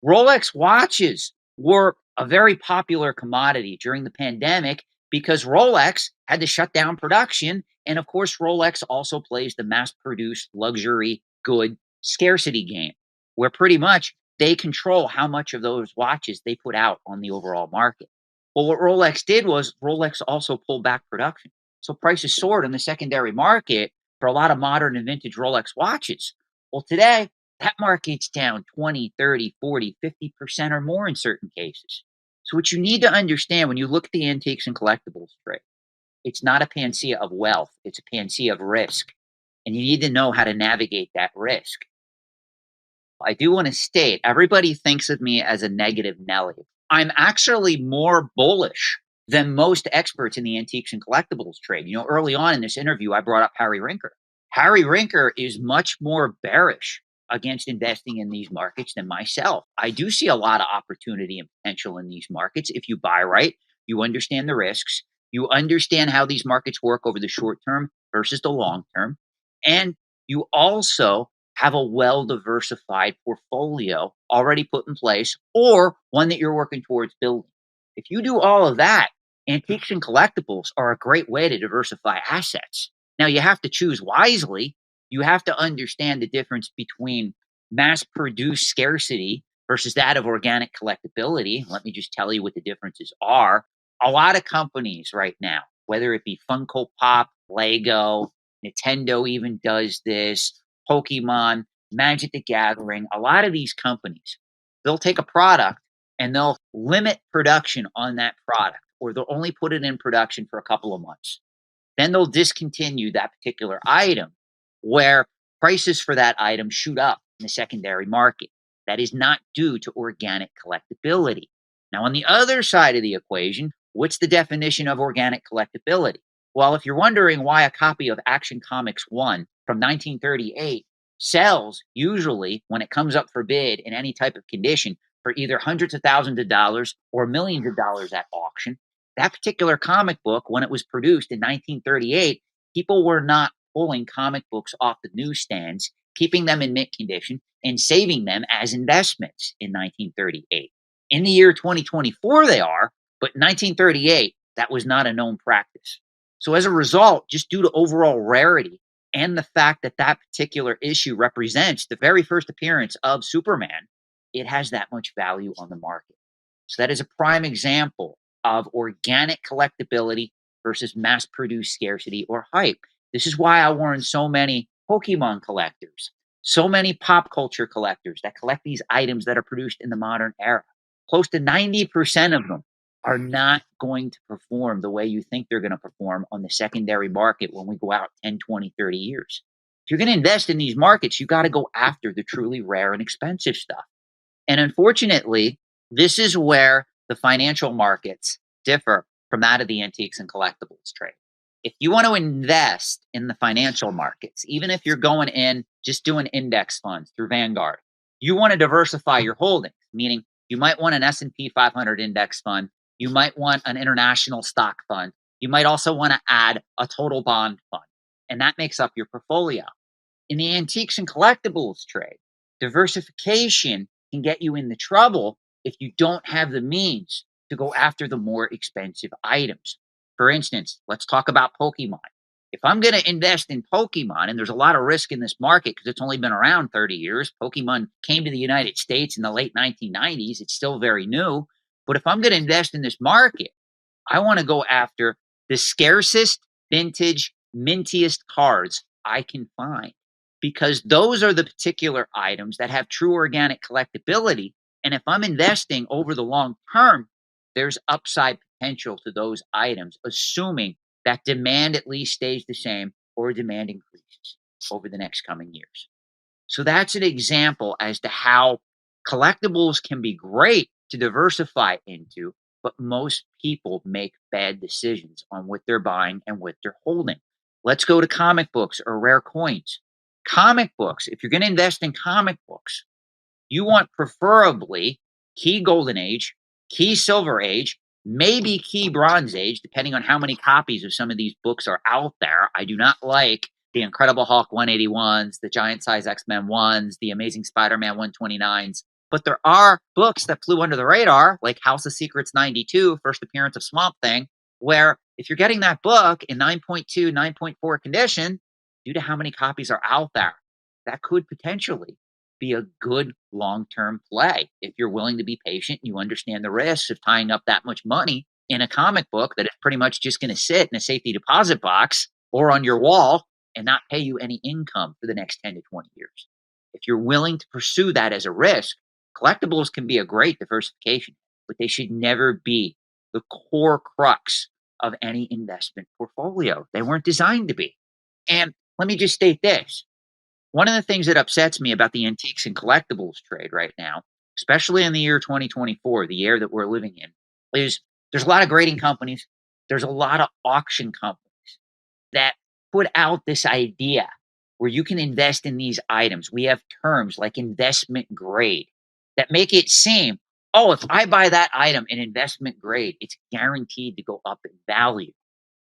Rolex watches were a very popular commodity during the pandemic because Rolex had to shut down production. And of course, Rolex also plays the mass produced luxury good scarcity game, where pretty much they control how much of those watches they put out on the overall market. Well, what Rolex did was Rolex also pulled back production. So prices soared in the secondary market for a lot of modern and vintage Rolex watches. Well, today, that market's down 20, 30, 40, 50% or more in certain cases. So what you need to understand when you look at the antiques and collectibles trade, it's not a panacea of wealth, it's a panacea of risk. And you need to know how to navigate that risk. I do want to state, everybody thinks of me as a negative Nelly. I'm actually more bullish than most experts in the antiques and collectibles trade. You know, early on in this interview, I brought up Harry Rinker. Harry Rinker is much more bearish against investing in these markets than myself. I do see a lot of opportunity and potential in these markets. If you buy right, you understand the risks, you understand how these markets work over the short term versus the long term, and you also have a well-diversified portfolio already put in place or one that you're working towards building. If you do all of that, antiques and collectibles are a great way to diversify assets. Now, you have to choose wisely. You have to understand the difference between mass-produced scarcity versus that of organic collectability. Let me just tell you what the differences are. A lot of companies right now, whether it be Funko Pop, Lego, Nintendo even does this, Pokemon, Magic the Gathering, a lot of these companies, they'll take a product and they'll limit production on that product, or they'll only put it in production for a couple of months. Then they'll discontinue that particular item where prices for that item shoot up in the secondary market. That is not due to organic collectability. Now, on the other side of the equation, what's the definition of organic collectability? Well, if you're wondering why a copy of Action Comics 1 from 1938 sells usually when it comes up for bid in any type of condition for either hundreds of thousands of dollars or millions of dollars at auction, that particular comic book, when it was produced in 1938, people were not pulling comic books off the newsstands, keeping them in mint condition, and saving them as investments in 1938. In the year 2024, they are, but in 1938, that was not a known practice. So as a result, just due to overall rarity and the fact that that particular issue represents the very first appearance of Superman, it has that much value on the market. So that is a prime example of organic collectability versus mass produced scarcity or hype. This is why I warn so many Pokemon collectors, so many pop culture collectors that collect these items that are produced in the modern era. Close to 90% of them are not going to perform the way you think they're going to perform on the secondary market when we go out 10, 20, 30 years. If you're going to invest in these markets, you got to go after the truly rare and expensive stuff. And unfortunately, this is where the financial markets differ from that of the antiques and collectibles trade. If you want to invest in the financial markets, even if you're going in just doing index funds through Vanguard, you want to diversify your holdings, meaning you might want an S&P 500 index fund, you might want an international stock fund, you might also want to add a total bond fund, and that makes up your portfolio. In the antiques and collectibles trade, diversification can get you in the trouble if you don't have the means to go after the more expensive items. For instance, let's talk about Pokemon. If I'm going to invest in Pokemon, and there's a lot of risk in this market because it's only been around 30 years, Pokemon came to the United States in the late 1990s. It's still very new. But if I'm going to invest in this market, I want to go after the scarcest vintage, mintiest cards I can find, because those are the particular items that have true organic collectability. And if I'm investing over the long term, there's upside potential to those items, assuming that demand at least stays the same or demand increases over the next coming years. So that's an example as to how collectibles can be great to diversify into, but most people make bad decisions on what they're buying and what they're holding. Let's go to comic books or rare coins. Comic books, if you're going to invest in comic books, you want preferably key golden age, key silver age, maybe key bronze age, depending on how many copies of some of these books are out there. I do not like the Incredible Hulk 181s, the Giant Size X-Men 1s, the Amazing Spider-Man 129s. But there are books that flew under the radar, like House of Secrets 92, first appearance of Swamp Thing, where if you're getting that book in 9.2, 9.4 condition, due to how many copies are out there, that could potentially be a good long-term play if you're willing to be patient and you understand the risks of tying up that much money in a comic book that is pretty much just going to sit in a safety deposit box or on your wall and not pay you any income for the next 10 to 20 years. If you're willing to pursue that as a risk, collectibles can be a great diversification, but they should never be the core crux of any investment portfolio. They weren't designed to be. And let me just state this. One of the things that upsets me about the antiques and collectibles trade right now, especially in the year 2024, the year that we're living in, is there's a lot of grading companies, there's a lot of auction companies that put out this idea where you can invest in these items. We have terms like investment grade that make it seem, oh, if I buy that item in investment grade, it's guaranteed to go up in value.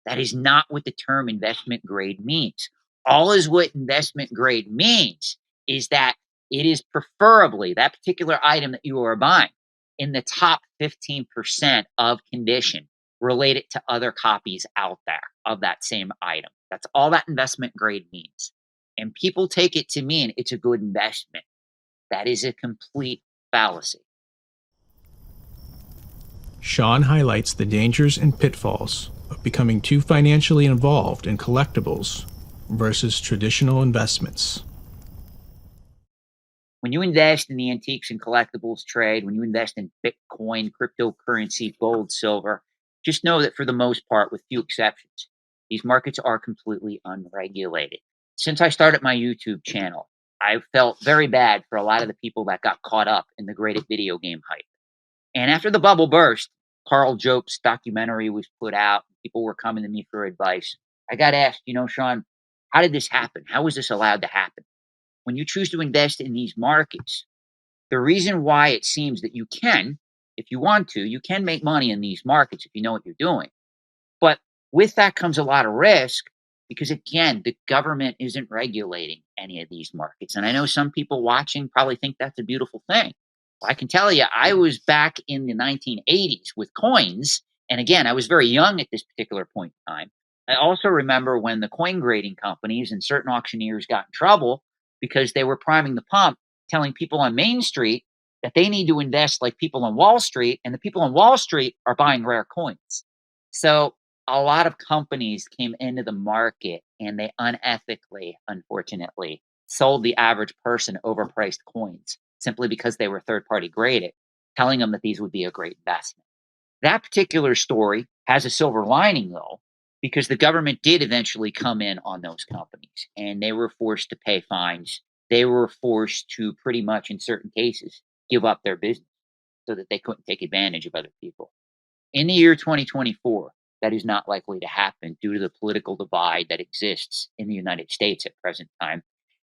That is not what the term investment grade means. All is what investment grade means is that it is preferably that particular item that you are buying in the top 15% of condition related to other copies out there of that same item. That's all that investment grade means. And people take it to mean it's a good investment. That is a complete fallacy. Shawn highlights the dangers and pitfalls of becoming too financially involved in collectibles versus traditional investments. When you invest in the antiques and collectibles trade, when you invest in Bitcoin, cryptocurrency, gold, silver, just know that for the most part, with few exceptions, these markets are completely unregulated. Since I started my YouTube channel, I felt very bad for a lot of the people that got caught up in the great video game hype. And after the bubble burst, Carl Jope's documentary was put out. People were coming to me for advice. I got asked, Shawn, how did this happen? How was this allowed to happen? When you choose to invest in these markets, the reason why it seems that you can, if you want to, you can make money in these markets if you know what you're doing. But with that comes a lot of risk because, again, the government isn't regulating any of these markets. And I know some people watching probably think that's a beautiful thing. I can tell you, I was back in the 1980s with coins. And again, I was very young at this particular point in time. I also remember when the coin grading companies and certain auctioneers got in trouble because they were priming the pump, telling people on Main Street that they need to invest like people on Wall Street, and the people on Wall Street are buying rare coins. So a lot of companies came into the market and they unethically, unfortunately, sold the average person overpriced coins simply because they were third party graded, telling them that these would be a great investment. That particular story has a silver lining, though, because the government did eventually come in on those companies and they were forced to pay fines. They were forced to pretty much, in certain cases, give up their business so that they couldn't take advantage of other people. In the year 2024, that is not likely to happen due to the political divide that exists in the United States at present time,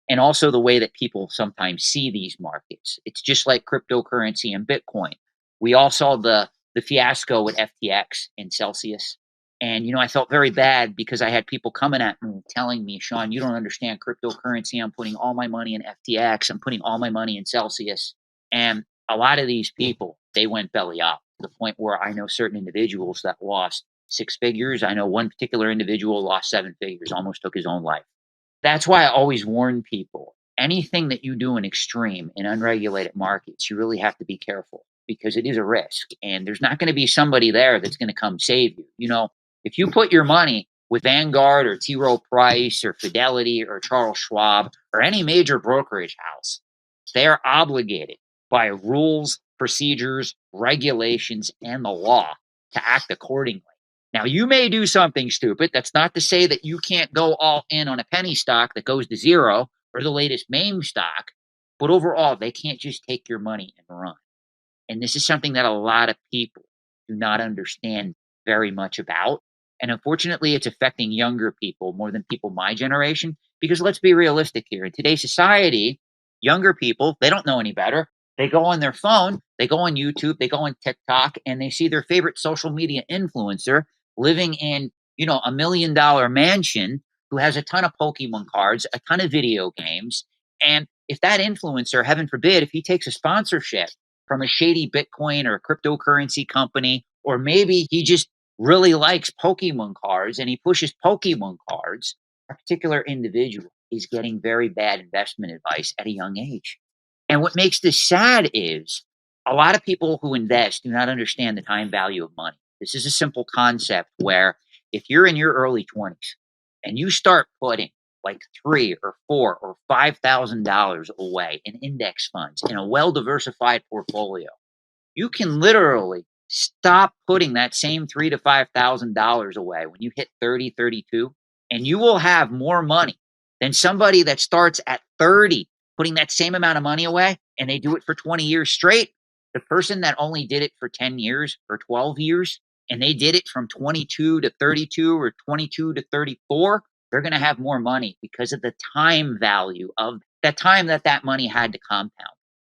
and also the way that people sometimes see these markets. It's just like cryptocurrency and Bitcoin. We all saw the fiasco with FTX and Celsius. And I felt very bad because I had people coming at me telling me, Shawn, you don't understand cryptocurrency. I'm putting all my money in FTX. I'm putting all my money in Celsius. And a lot of these people, they went belly up to the point where I know certain individuals that lost six figures. I know one particular individual lost seven figures, almost took his own life. That's why I always warn people, anything that you do in extreme in unregulated markets, you really have to be careful because it is a risk. And there's not going to be somebody there that's going to come save you. If you put your money with Vanguard or T. Rowe Price or Fidelity or Charles Schwab or any major brokerage house, they are obligated by rules, procedures, regulations, and the law to act accordingly. Now, you may do something stupid. That's not to say that you can't go all in on a penny stock that goes to zero or the latest meme stock, but overall, they can't just take your money and run. And this is something that a lot of people do not understand very much about. And unfortunately, it's affecting younger people more than people my generation, because let's be realistic here. In today's society, younger people, they don't know any better. They go on their phone, they go on YouTube, they go on TikTok, and they see their favorite social media influencer living in, $1 million mansion who has a ton of Pokemon cards, a ton of video games. And if that influencer, heaven forbid, if he takes a sponsorship from a shady Bitcoin or cryptocurrency company, or maybe he just really likes Pokemon cards and he pushes Pokemon cards, a particular individual is getting very bad investment advice at a young age. And what makes this sad is a lot of people who invest do not understand the time value of money. This is a simple concept where if you're in your early 20s and you start putting like $3 or $4 or $5,000 away in index funds in a well-diversified portfolio, you can literally stop putting that same $3,000 to $5,000 away when you hit 30, 32, and you will have more money than somebody that starts at 30 putting that same amount of money away and they do it for 20 years straight. The person that only did it for 10 years or 12 years and they did it from 22 to 32 or 22 to 34, they're going to have more money because of the time value of that time that money had to compound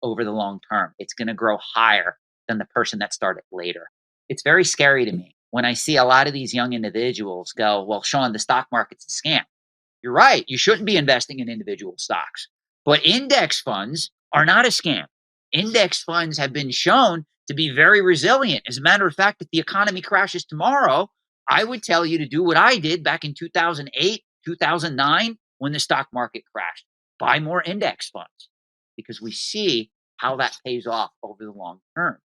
over the long term. It's going to grow higher than the person that started later. It's very scary to me when I see a lot of these young individuals go, well, Shawn, the stock market's a scam. You're right. You shouldn't be investing in individual stocks. But index funds are not a scam. Index funds have been shown to be very resilient. As a matter of fact, if the economy crashes tomorrow, I would tell you to do what I did back in 2008, 2009, when the stock market crashed. Buy more index funds because we see how that pays off over the long term.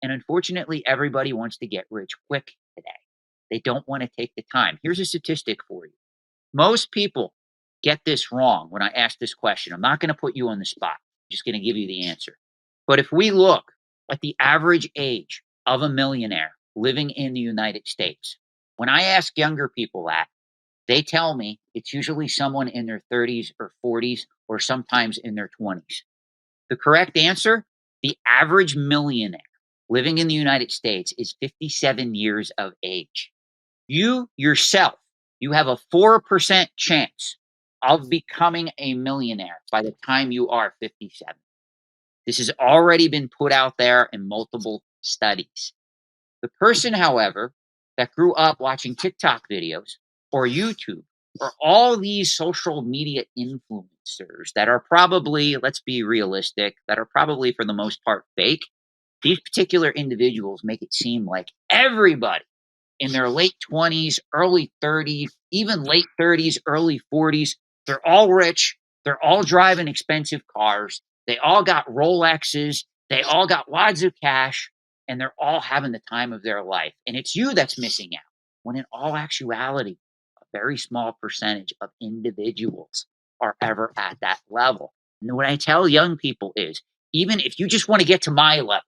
And unfortunately, everybody wants to get rich quick today. They don't want to take the time. Here's a statistic for you. Most people get this wrong when I ask this question. I'm not going to put you on the spot. I'm just going to give you the answer. But if we look at the average age of a millionaire living in the United States, when I ask younger people that, they tell me it's usually someone in their 30s or 40s or sometimes in their 20s. The correct answer, the average millionaire living in the United States is 57 years of age. You yourself, you have a 4% chance of becoming a millionaire by the time you are 57. This has already been put out there in multiple studies. The person, however, that grew up watching TikTok videos or YouTube or all these social media influencers that are probably, let's be realistic, that are probably for the most part fake, These particular individuals make it seem like everybody in their late 20s, early 30s, even late 30s, early 40s, they're all rich. They're all driving expensive cars. They all got Rolexes. They all got wads of cash, and they're all having the time of their life. And it's you that's missing out, when in all actuality, a very small percentage of individuals are ever at that level. And what I tell young people is, even if you just want to get to my level,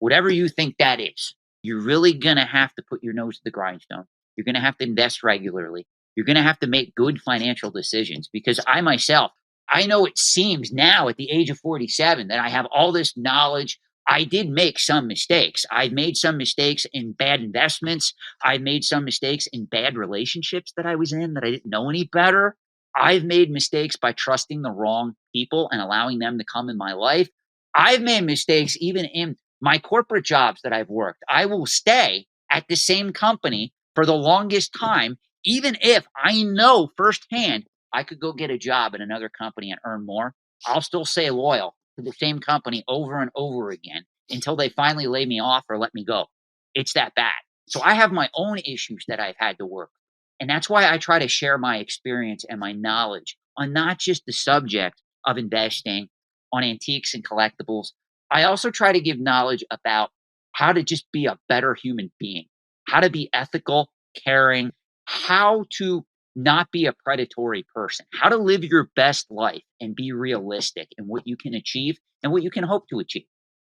whatever you think that is, you're really going to have to put your nose to the grindstone. You're going to have to invest regularly. You're going to have to make good financial decisions, because I myself, I know it seems now at the age of 47 that I have all this knowledge. I did make some mistakes. I've made some mistakes in bad investments. I've made some mistakes in bad relationships that I was in that I didn't know any better. I've made mistakes by trusting the wrong people and allowing them to come in my life. I've made mistakes even in my corporate jobs that I've worked. I will stay at the same company for the longest time, even if I know firsthand I could go get a job at another company and earn more. I'll still stay loyal to the same company over and over again until they finally lay me off or let me go. It's that bad. So I have my own issues that I've had to work. And that's why I try to share my experience and my knowledge on not just the subject of investing, on antiques and collectibles. I also try to give knowledge about how to just be a better human being, how to be ethical, caring, how to not be a predatory person, how to live your best life and be realistic in what you can achieve and what you can hope to achieve.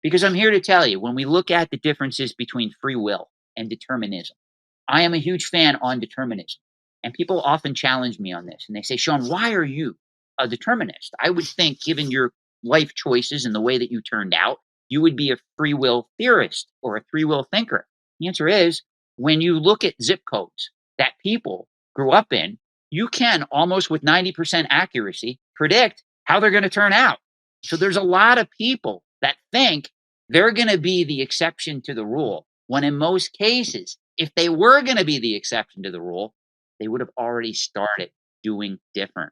Because I'm here to tell you, when we look at the differences between free will and determinism, I am a huge fan on determinism. And people often challenge me on this. And they say, Shawn, why are you a determinist? I would think, given your life choices and the way that you turned out, you would be a free will theorist or a free will thinker. The answer is, when you look at zip codes that people grew up in, you can almost with 90% accuracy predict how they're going to turn out. So there's a lot of people that think they're going to be the exception to the rule, when in most cases, if they were going to be the exception to the rule, they would have already started doing different,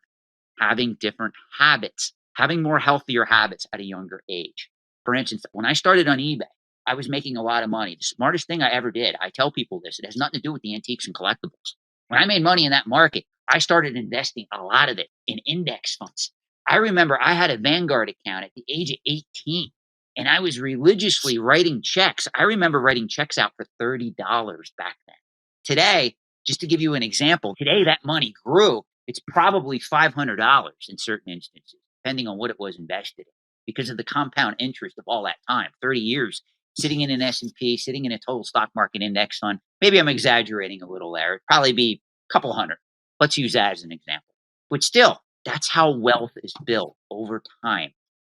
having different habits, having more healthier habits at a younger age. For instance, when I started on eBay, I was making a lot of money. The smartest thing I ever did, I tell people this, it has nothing to do with the antiques and collectibles. When I made money in that market, I started investing a lot of it in index funds. I remember I had a Vanguard account at the age of 18, and I was religiously writing checks. I remember writing checks out for $30 back then. Today, just to give you an example, today that money grew. It's probably $500 in certain instances, depending on what it was invested in, because of the compound interest of all that time, 30 years sitting in an S&P, sitting in a total stock market index fund. Maybe I'm exaggerating a little there. It'd probably be a couple hundred. Let's use that as an example. But still, that's how wealth is built over time.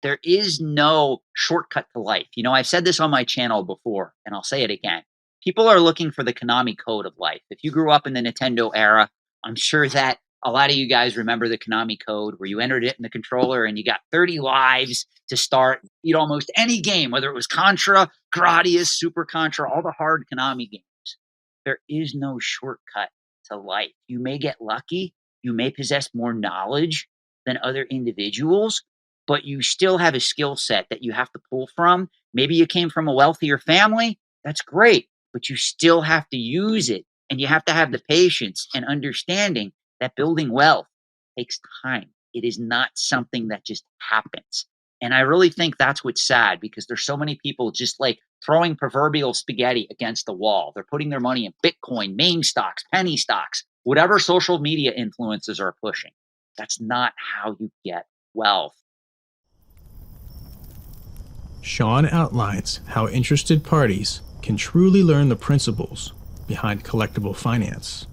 There is no shortcut to life. You know, I've said this on my channel before, and I'll say it again. People are looking for the Konami code of life. If you grew up in the Nintendo era, I'm sure that a lot of you guys remember the Konami code, where you entered it in the controller and you got 30 lives to start, beat almost any game, whether it was Contra, Gradius, Super Contra, all the hard Konami games. There is no shortcut to life. You may get lucky. You may possess more knowledge than other individuals, but you still have a skill set that you have to pull from. Maybe you came from a wealthier family. That's great, but you still have to use it. And you have to have the patience and understanding that building wealth takes time. It is not something that just happens. And I really think that's what's sad, because there's so many people just like throwing proverbial spaghetti against the wall. They're putting their money in Bitcoin, meme stocks, penny stocks, whatever social media influencers are pushing. That's not how you get wealth. Shawn outlines how interested parties can truly learn the principles behind collectible finance.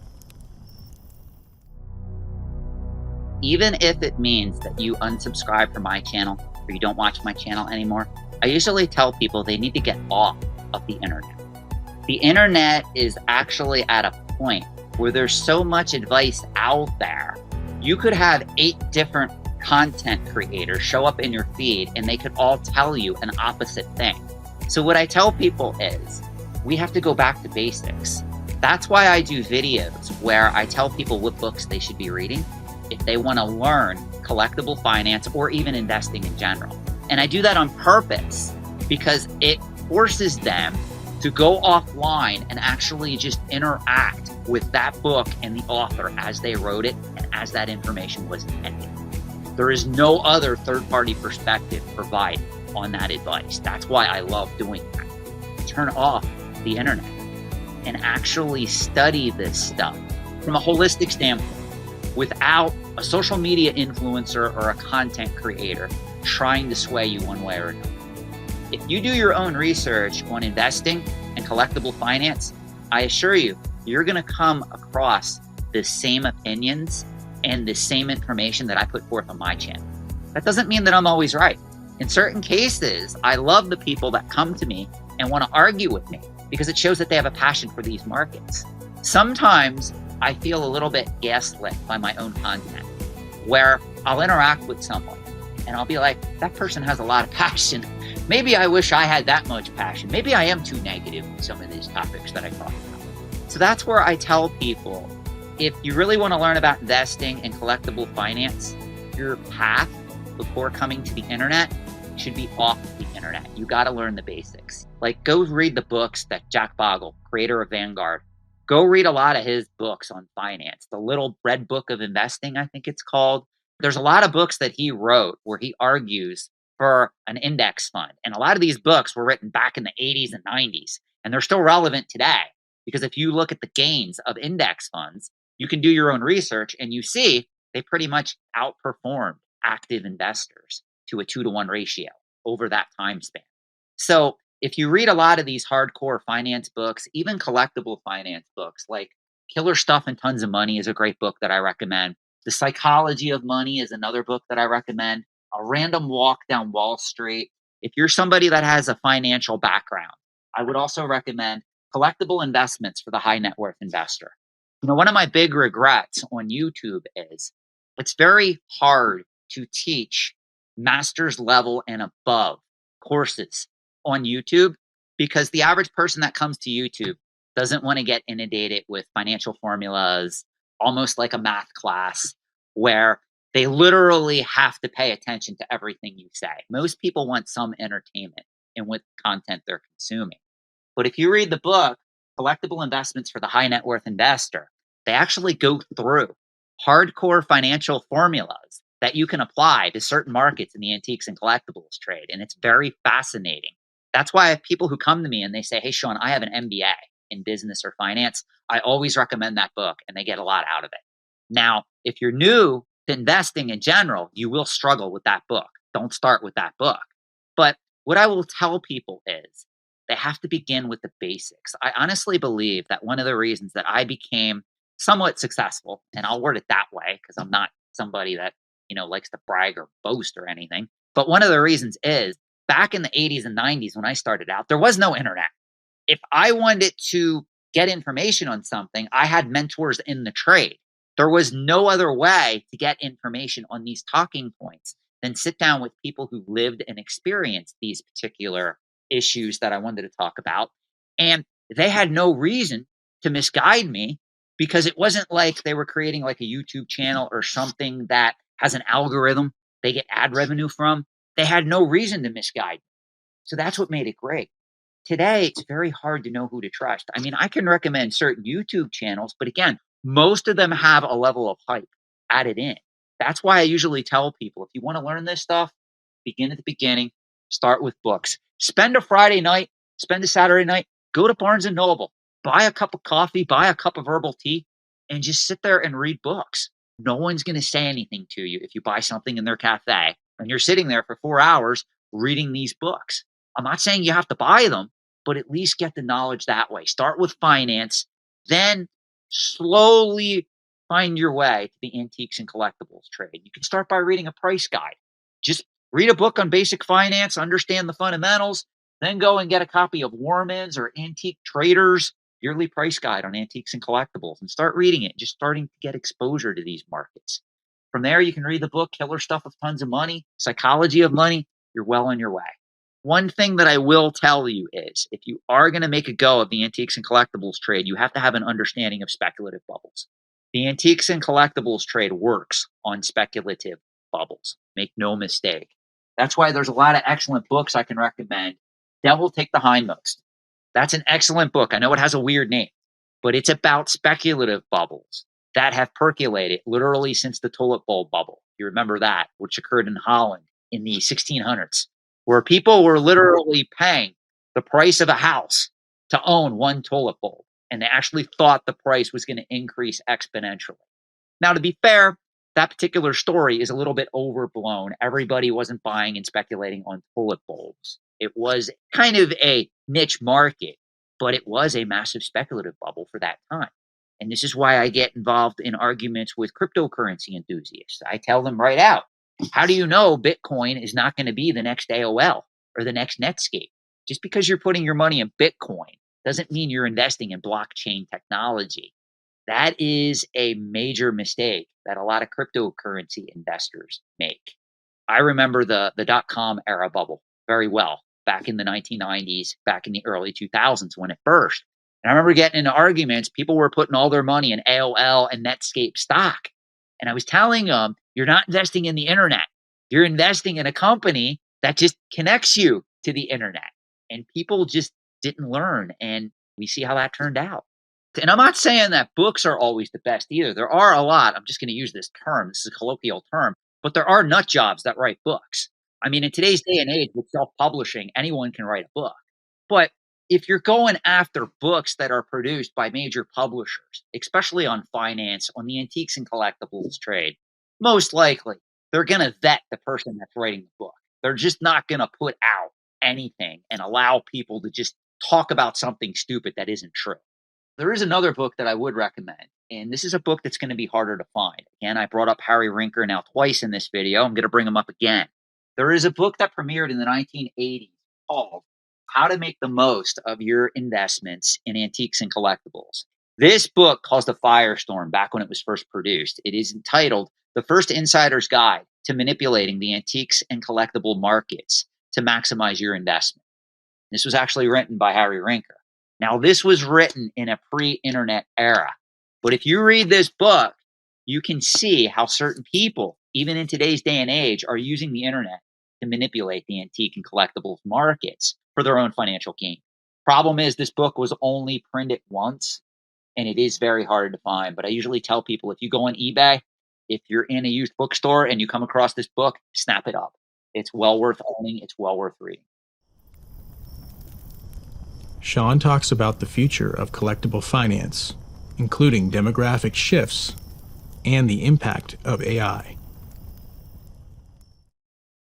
Even if it means that you unsubscribe from my channel or you don't watch my channel anymore, I usually tell people they need to get off of the internet. The internet is actually at a point where there's so much advice out there. You could have 8 different content creators show up in your feed and they could all tell you an opposite thing. So what I tell people is, we have to go back to basics. That's why I do videos where I tell people what books they should be reading if they want to learn collectible finance or even investing in general. And I do that on purpose because it forces them to go offline and actually just interact with that book and the author as they wrote it and as that information was intended. There is no other third-party perspective provided on that advice. That's why I love doing that. Turn off the internet and actually study this stuff from a holistic standpoint without a social media influencer or a content creator trying to sway you one way or another. If you do your own research on investing and collectible finance, I assure you, you're going to come across the same opinions and the same information that I put forth on my channel. That doesn't mean that I'm always right. In certain cases, I love the people that come to me and want to argue with me because it shows that they have a passion for these markets. Sometimes I feel a little bit gaslit by my own content, where I'll interact with someone and I'll be like, that person has a lot of passion. Maybe I wish I had that much passion. Maybe I am too negative with some of these topics that I talk about. So that's where I tell people, if you really want to learn about investing and collectible finance, your path before coming to the internet should be off the internet. You got to learn the basics. Like, go read the books that Jack Bogle, creator of Vanguard, go read a lot of his books on finance. The Little Red Book of Investing, I think it's called. There's a lot of books that he wrote where he argues for an index fund. And a lot of these books were written back in the 80s and 90s, and they're still relevant today. Because if you look at the gains of index funds, you can do your own research and you see they pretty much outperformed active investors to a 2-to-1 ratio over that time span. So if you read a lot of these hardcore finance books, even collectible finance books, like Killer Stuff and Tons of Money is a great book that I recommend. The Psychology of Money is another book that I recommend. A Random Walk Down Wall Street. If you're somebody that has a financial background, I would also recommend Collectible Investments for the High Net Worth Investor. You know, one of my big regrets on YouTube is it's very hard to teach master's level and above courses on YouTube because the average person that comes to YouTube doesn't want to get inundated with financial formulas, almost like a math class, where they literally have to pay attention to everything you say. Most people want some entertainment in what content they're consuming. But if you read the book, Collectible Investments for the High Net Worth Investor, they actually go through hardcore financial formulas that you can apply to certain markets in the antiques and collectibles trade. And it's very fascinating. That's why I have people who come to me and they say, hey, Shawn, I have an MBA in business or finance. I always recommend that book and they get a lot out of it. Now, if you're new to investing in general, you will struggle with that book. Don't start with that book. But what I will tell people is they have to begin with the basics. I honestly believe that one of the reasons that I became somewhat successful, and I'll word it that way because I'm not somebody that, likes to brag or boast or anything. But one of the reasons is back in the 80s and 90s when I started out, there was no internet. If I wanted to get information on something, I had mentors in the trade. There was no other way to get information on these talking points than sit down with people who lived and experienced these particular issues that I wanted to talk about. And they had no reason to misguide me because it wasn't like they were creating like a YouTube channel or something that has an algorithm they get ad revenue from. They had no reason to misguide me. So that's what made it great. Today, it's very hard to know who to trust. I mean, I can recommend certain YouTube channels, but again, most of them have a level of hype added in. That's why I usually tell people, if you want to learn this stuff, begin at the beginning, start with books. Spend a Friday night, spend a Saturday night, go to Barnes & Noble, buy a cup of coffee, buy a cup of herbal tea, and just sit there and read books. No one's going to say anything to you if you buy something in their cafe and you're sitting there for 4 hours reading these books. I'm not saying you have to buy them, but at least get the knowledge that way. Start with finance, then slowly find your way to the antiques and collectibles trade. You can start by reading a price guide. Just read a book on basic finance, understand the fundamentals, then go and get a copy of Warman's or Antique Trader's yearly price guide on antiques and collectibles and start reading it, just starting to get exposure to these markets. From there, you can read the book Killer Stuff with Tons of Money, Psychology of Money. You're well on your way. One thing that I will tell you is if you are going to make a go of the antiques and collectibles trade, you have to have an understanding of speculative bubbles. The antiques and collectibles trade works on speculative bubbles. Make no mistake. That's why there's a lot of excellent books I can recommend Devil Take the Hindmost. That's an excellent book. I know it has a weird name, but it's about speculative bubbles that have percolated literally since the tulip bulb bubble. You remember that, which occurred in Holland in the 1600s, where people were literally paying the price of a house to own one tulip bulb. And they actually thought the price was going to increase exponentially. Now, to be fair, that particular story is a little bit overblown. Everybody wasn't buying and speculating on tulip bulbs. It was kind of a niche market, but it was a massive speculative bubble for that time. And this is why I get involved in arguments with cryptocurrency enthusiasts. I tell them right out, how do you know Bitcoin is not going to be the next AOL or the next Netscape? Just because you're putting your money in Bitcoin doesn't mean you're investing in blockchain technology. That is a major mistake that a lot of cryptocurrency investors make. I remember the dot-com era bubble very well back in the 1990s, back in the early 2000s when it burst. And I remember getting into arguments. People were putting all their money in AOL and Netscape stock. And I was telling them, you're not investing in the internet. You're investing in a company that just connects you to the internet. And people just didn't learn. And we see how that turned out. And I'm not saying that books are always the best either. There are a lot. I'm just going to use this term. This is a colloquial term, but there are nut jobs that write books. I mean, in today's day and age with self-publishing, anyone can write a book. But if you're going after books that are produced by major publishers, especially on finance, on the antiques and collectibles trade, most likely they're going to vet the person that's writing the book. They're just not going to put out anything and allow people to just talk about something stupid that isn't true. There is another book that I would recommend, and this is a book that's going to be harder to find. Again, I brought up Harry Rinker now twice in this video. I'm going to bring him up again. There is a book that premiered in the 1980s called How to Make the Most of Your Investments in Antiques and Collectibles. This book caused a firestorm back when it was first produced. It is entitled The First Insider's Guide to Manipulating the Antiques and Collectible Markets to Maximize Your Investment. This was actually written by Harry Rinker. Now, this was written in a pre-internet era, but if you read this book, you can see how certain people, even in today's day and age, are using the internet to manipulate the antique and collectibles markets for their own financial gain. Problem is, this book was only printed once, and it is very hard to find. But I usually tell people, if you go on eBay, if you're in a used bookstore and you come across this book, snap it up. It's well worth owning. It's well worth reading. Shawn talks about the future of collectible finance, including demographic shifts and the impact of AI.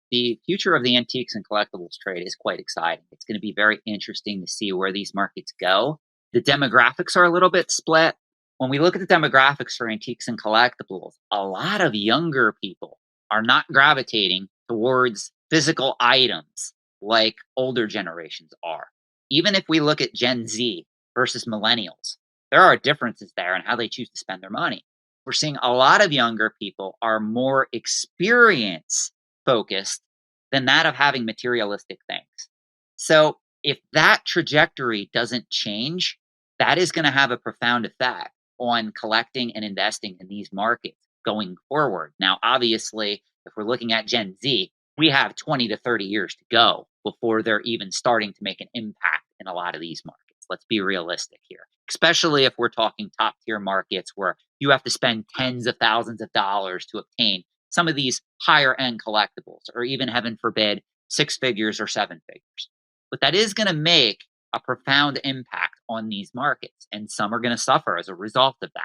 The future of the antiques and collectibles trade is quite exciting. It's going to be very interesting to see where these markets go. The demographics are a little bit split. When we look at the demographics for antiques and collectibles, a lot of younger people are not gravitating towards physical items like older generations are. Even if we look at Gen Z versus millennials, there are differences there in how they choose to spend their money. We're seeing a lot of younger people are more experience focused than that of having materialistic things. So if that trajectory doesn't change, that is going to have a profound effect on collecting and investing in these markets going forward. Now, obviously, if we're looking at Gen Z, we have 20 to 30 years to go before they're even starting to make an impact in a lot of these markets. Let's be realistic here, especially if we're talking top tier markets where you have to spend tens of thousands of dollars to obtain some of these higher end collectibles, or even, heaven forbid, 6 figures or 7 figures. But that is going to make a profound impact on these markets, and some are going to suffer as a result of that.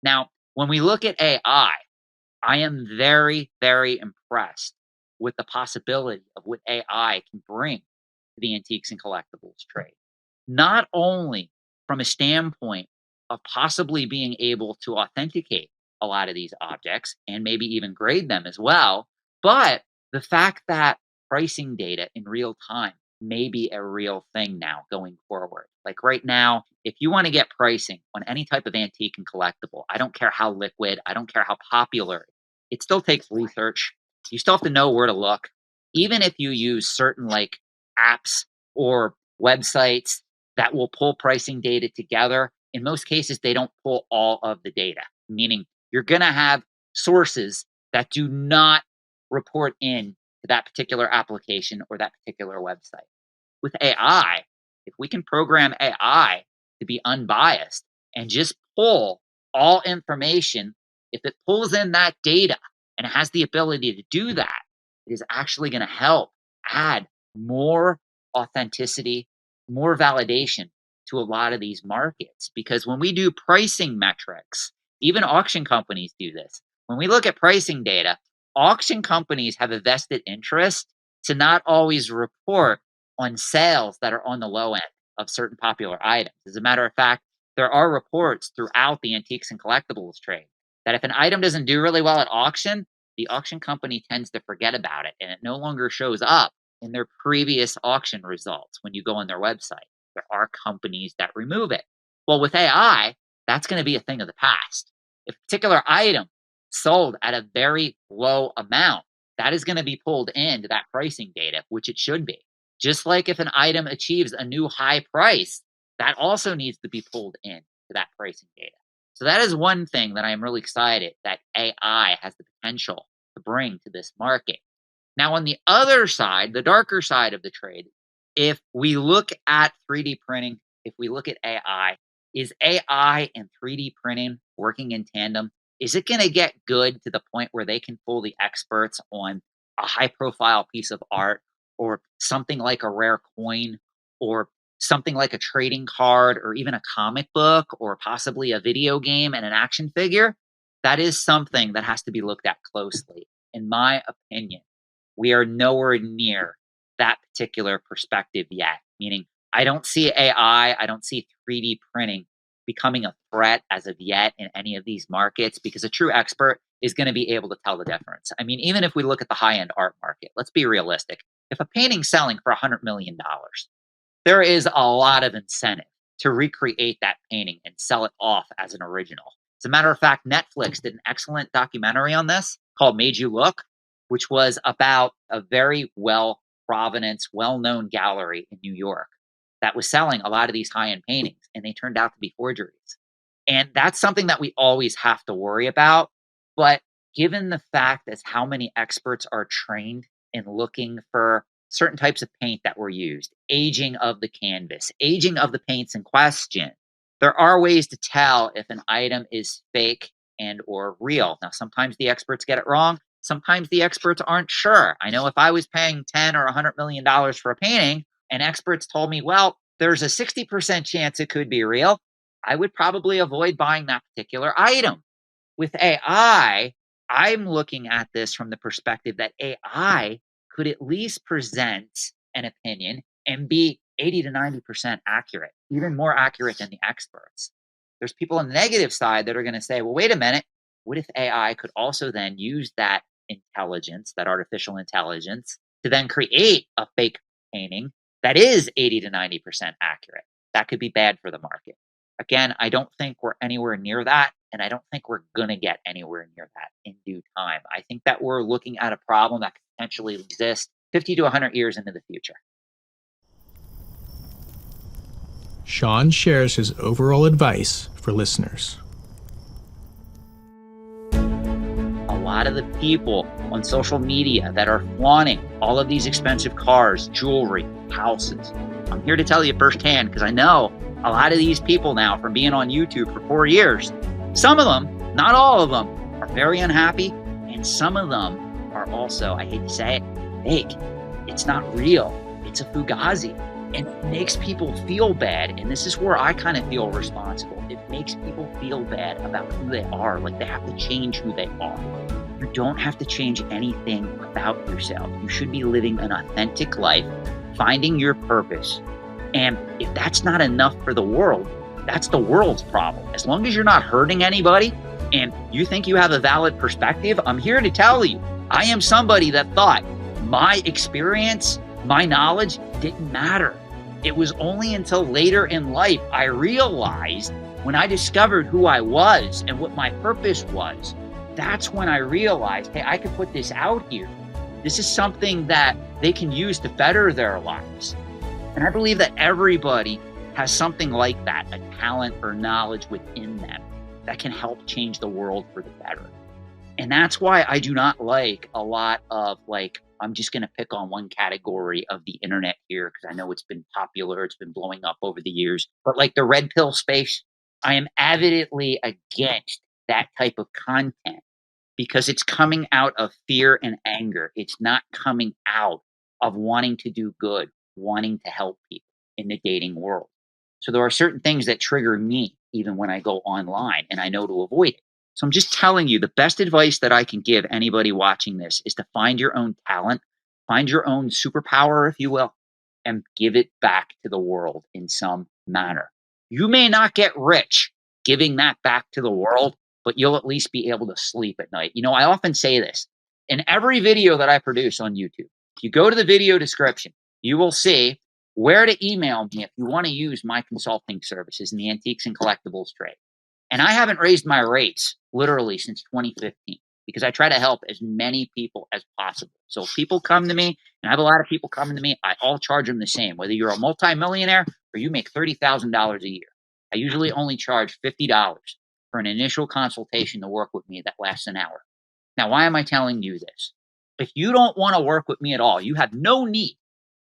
Now, when we look at AI, I am very, very impressed with the possibility of what AI can bring to the antiques and collectibles trade. Not only from a standpoint of possibly being able to authenticate a lot of these objects and maybe even grade them as well, but the fact that pricing data in real time may be a real thing now going forward. Like right now, if you want to get pricing on any type of antique and collectible, I don't care how liquid, I don't care how popular, it still takes research. You still have to know where to look. Even if you use certain like apps or websites that will pull pricing data together, in most cases, they don't pull all of the data, meaning you're going to have sources that do not report in to that particular application or that particular website. With AI, if we can program AI to be unbiased and just pull all information, if it pulls in that data and it has the ability to do that, it is actually going to help add more authenticity, more validation to a lot of these markets. Because when we do pricing metrics, even auction companies do this. When we look at pricing data, auction companies have a vested interest to not always report on sales that are on the low end of certain popular items. As a matter of fact, there are reports throughout the antiques and collectibles trade that if an item doesn't do really well at auction, the auction company tends to forget about it and it no longer shows up in their previous auction results when you go on their website. There are companies that remove it. Well, with AI, that's going to be a thing of the past. If a particular item sold at a very low amount, that is going to be pulled into that pricing data, which it should be. Just like if an item achieves a new high price, that also needs to be pulled into that pricing data. So that is one thing that I'm really excited that AI has the potential to bring to this market. Now, on the other side, the darker side of the trade, if we look at 3D printing, if we look at AI, is AI and 3D printing working in tandem? Is it going to get good to the point where they can fool the experts on a high profile piece of art or something like a rare coin or something like a trading card or even a comic book or possibly a video game and an action figure? That is something that has to be looked at closely. In my opinion, we are nowhere near that particular perspective yet, meaning I don't see AI, I don't see 3D printing becoming a threat as of yet in any of these markets because a true expert is going to be able to tell the difference. I mean, even if we look at the high-end art market, let's be realistic. If a painting's selling for $100 million, there is a lot of incentive to recreate that painting and sell it off as an original. As a matter of fact, Netflix did an excellent documentary on this called Made You Look, which was about a very Provenance, well-known gallery in New York that was selling a lot of these high-end paintings, and they turned out to be forgeries. And that's something that we always have to worry about. But given the fact as how many experts are trained in looking for certain types of paint that were used, aging of the canvas, aging of the paints in question, there are ways to tell if an item is fake and or real. Now, sometimes the experts get it wrong. Sometimes the experts aren't sure. I know if I was paying $10 or $100 million for a painting and experts told me, well, there's a 60% chance it could be real, I would probably avoid buying that particular item. With AI, I'm looking at this from the perspective that AI could at least present an opinion and be 80 to 90% accurate, even more accurate than the experts. There's people on the negative side that are going to say, well, wait a minute. What if AI could also then use that intelligence, that artificial intelligence, to then create a fake painting that is 80 to 90% accurate? That could be bad for the market. Again, I don't think we're anywhere near that, and I don't think we're going to get anywhere near that in due time. I think that we're looking at a problem that could potentially exist 50 to 100 years into the future. Shawn shares his overall advice for listeners. A lot of the people on social media that are flaunting all of these expensive cars, jewelry, houses, I'm here to tell you firsthand because I know a lot of these people now from being on YouTube for 4 years. Some of them, not all of them, are very unhappy, and some of them are also, I hate to say it, fake. It's not real. It's a fugazi. And it makes people feel bad. And this is where I kind of feel responsible. It makes people feel bad about who they are. Like they have to change who they are. You don't have to change anything about yourself. You should be living an authentic life, finding your purpose. And if that's not enough for the world, that's the world's problem. As long as you're not hurting anybody and you think you have a valid perspective, I'm here to tell you, I am somebody that thought my experience, my knowledge didn't matter. It was only until later in life I realized when I discovered who I was and what my purpose was, that's when I realized, hey, I could put this out here. This is something that they can use to better their lives. And I believe that everybody has something like that, a talent or knowledge within them that can help change the world for the better. And that's why I do not like a lot of I'm just going to pick on one category of the internet here because I know it's been popular. It's been blowing up over the years. But like the red pill space, I am avidly against that type of content because it's coming out of fear and anger. It's not coming out of wanting to do good, wanting to help people in the dating world. So there are certain things that trigger me even when I go online, and I know to avoid it. So I'm just telling you, the best advice that I can give anybody watching this is to find your own talent, find your own superpower, if you will, and give it back to the world in some manner. You may not get rich giving that back to the world, but you'll at least be able to sleep at night. You know, I often say this in every video that I produce on YouTube. If you go to the video description, you will see where to email me if you want to use my consulting services in the antiques and collectibles trade. And I haven't raised my rates literally since 2015 because I try to help as many people as possible. So if people come to me, and I have a lot of people coming to me, I all charge them the same, whether you're a multimillionaire or you make $30,000 a year. I usually only charge $50 for an initial consultation to work with me that lasts an hour. Now, why am I telling you this? If you don't want to work with me at all, you have no need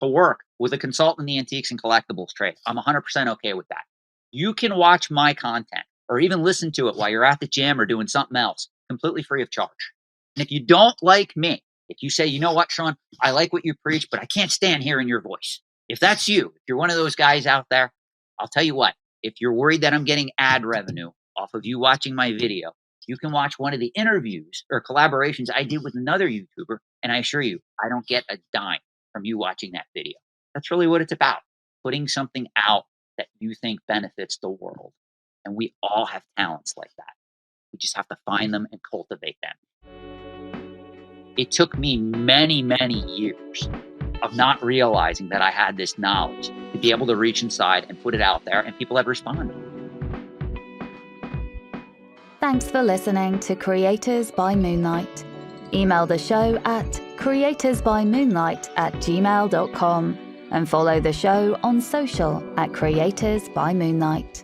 to work with a consultant in the antiques and collectibles trade. I'm 100% okay with that. You can watch my content or even listen to it while you're at the gym or doing something else, completely free of charge. And if you don't like me, if you say, you know what, Shawn, I like what you preach, but I can't stand hearing your voice. If that's you, if you're one of those guys out there, I'll tell you what, if you're worried that I'm getting ad revenue off of you watching my video, you can watch one of the interviews or collaborations I did with another YouTuber, and I assure you, I don't get a dime from you watching that video. That's really what it's about, putting something out that you think benefits the world. And we all have talents like that. We just have to find them and cultivate them. It took me many, many years of not realizing that I had this knowledge to be able to reach inside and put it out there, and people have responded. Thanks for listening to Creators by Moonlight. Email the show at creatorsbymoonlight@gmail.com and follow the show on social at Creators by Moonlight.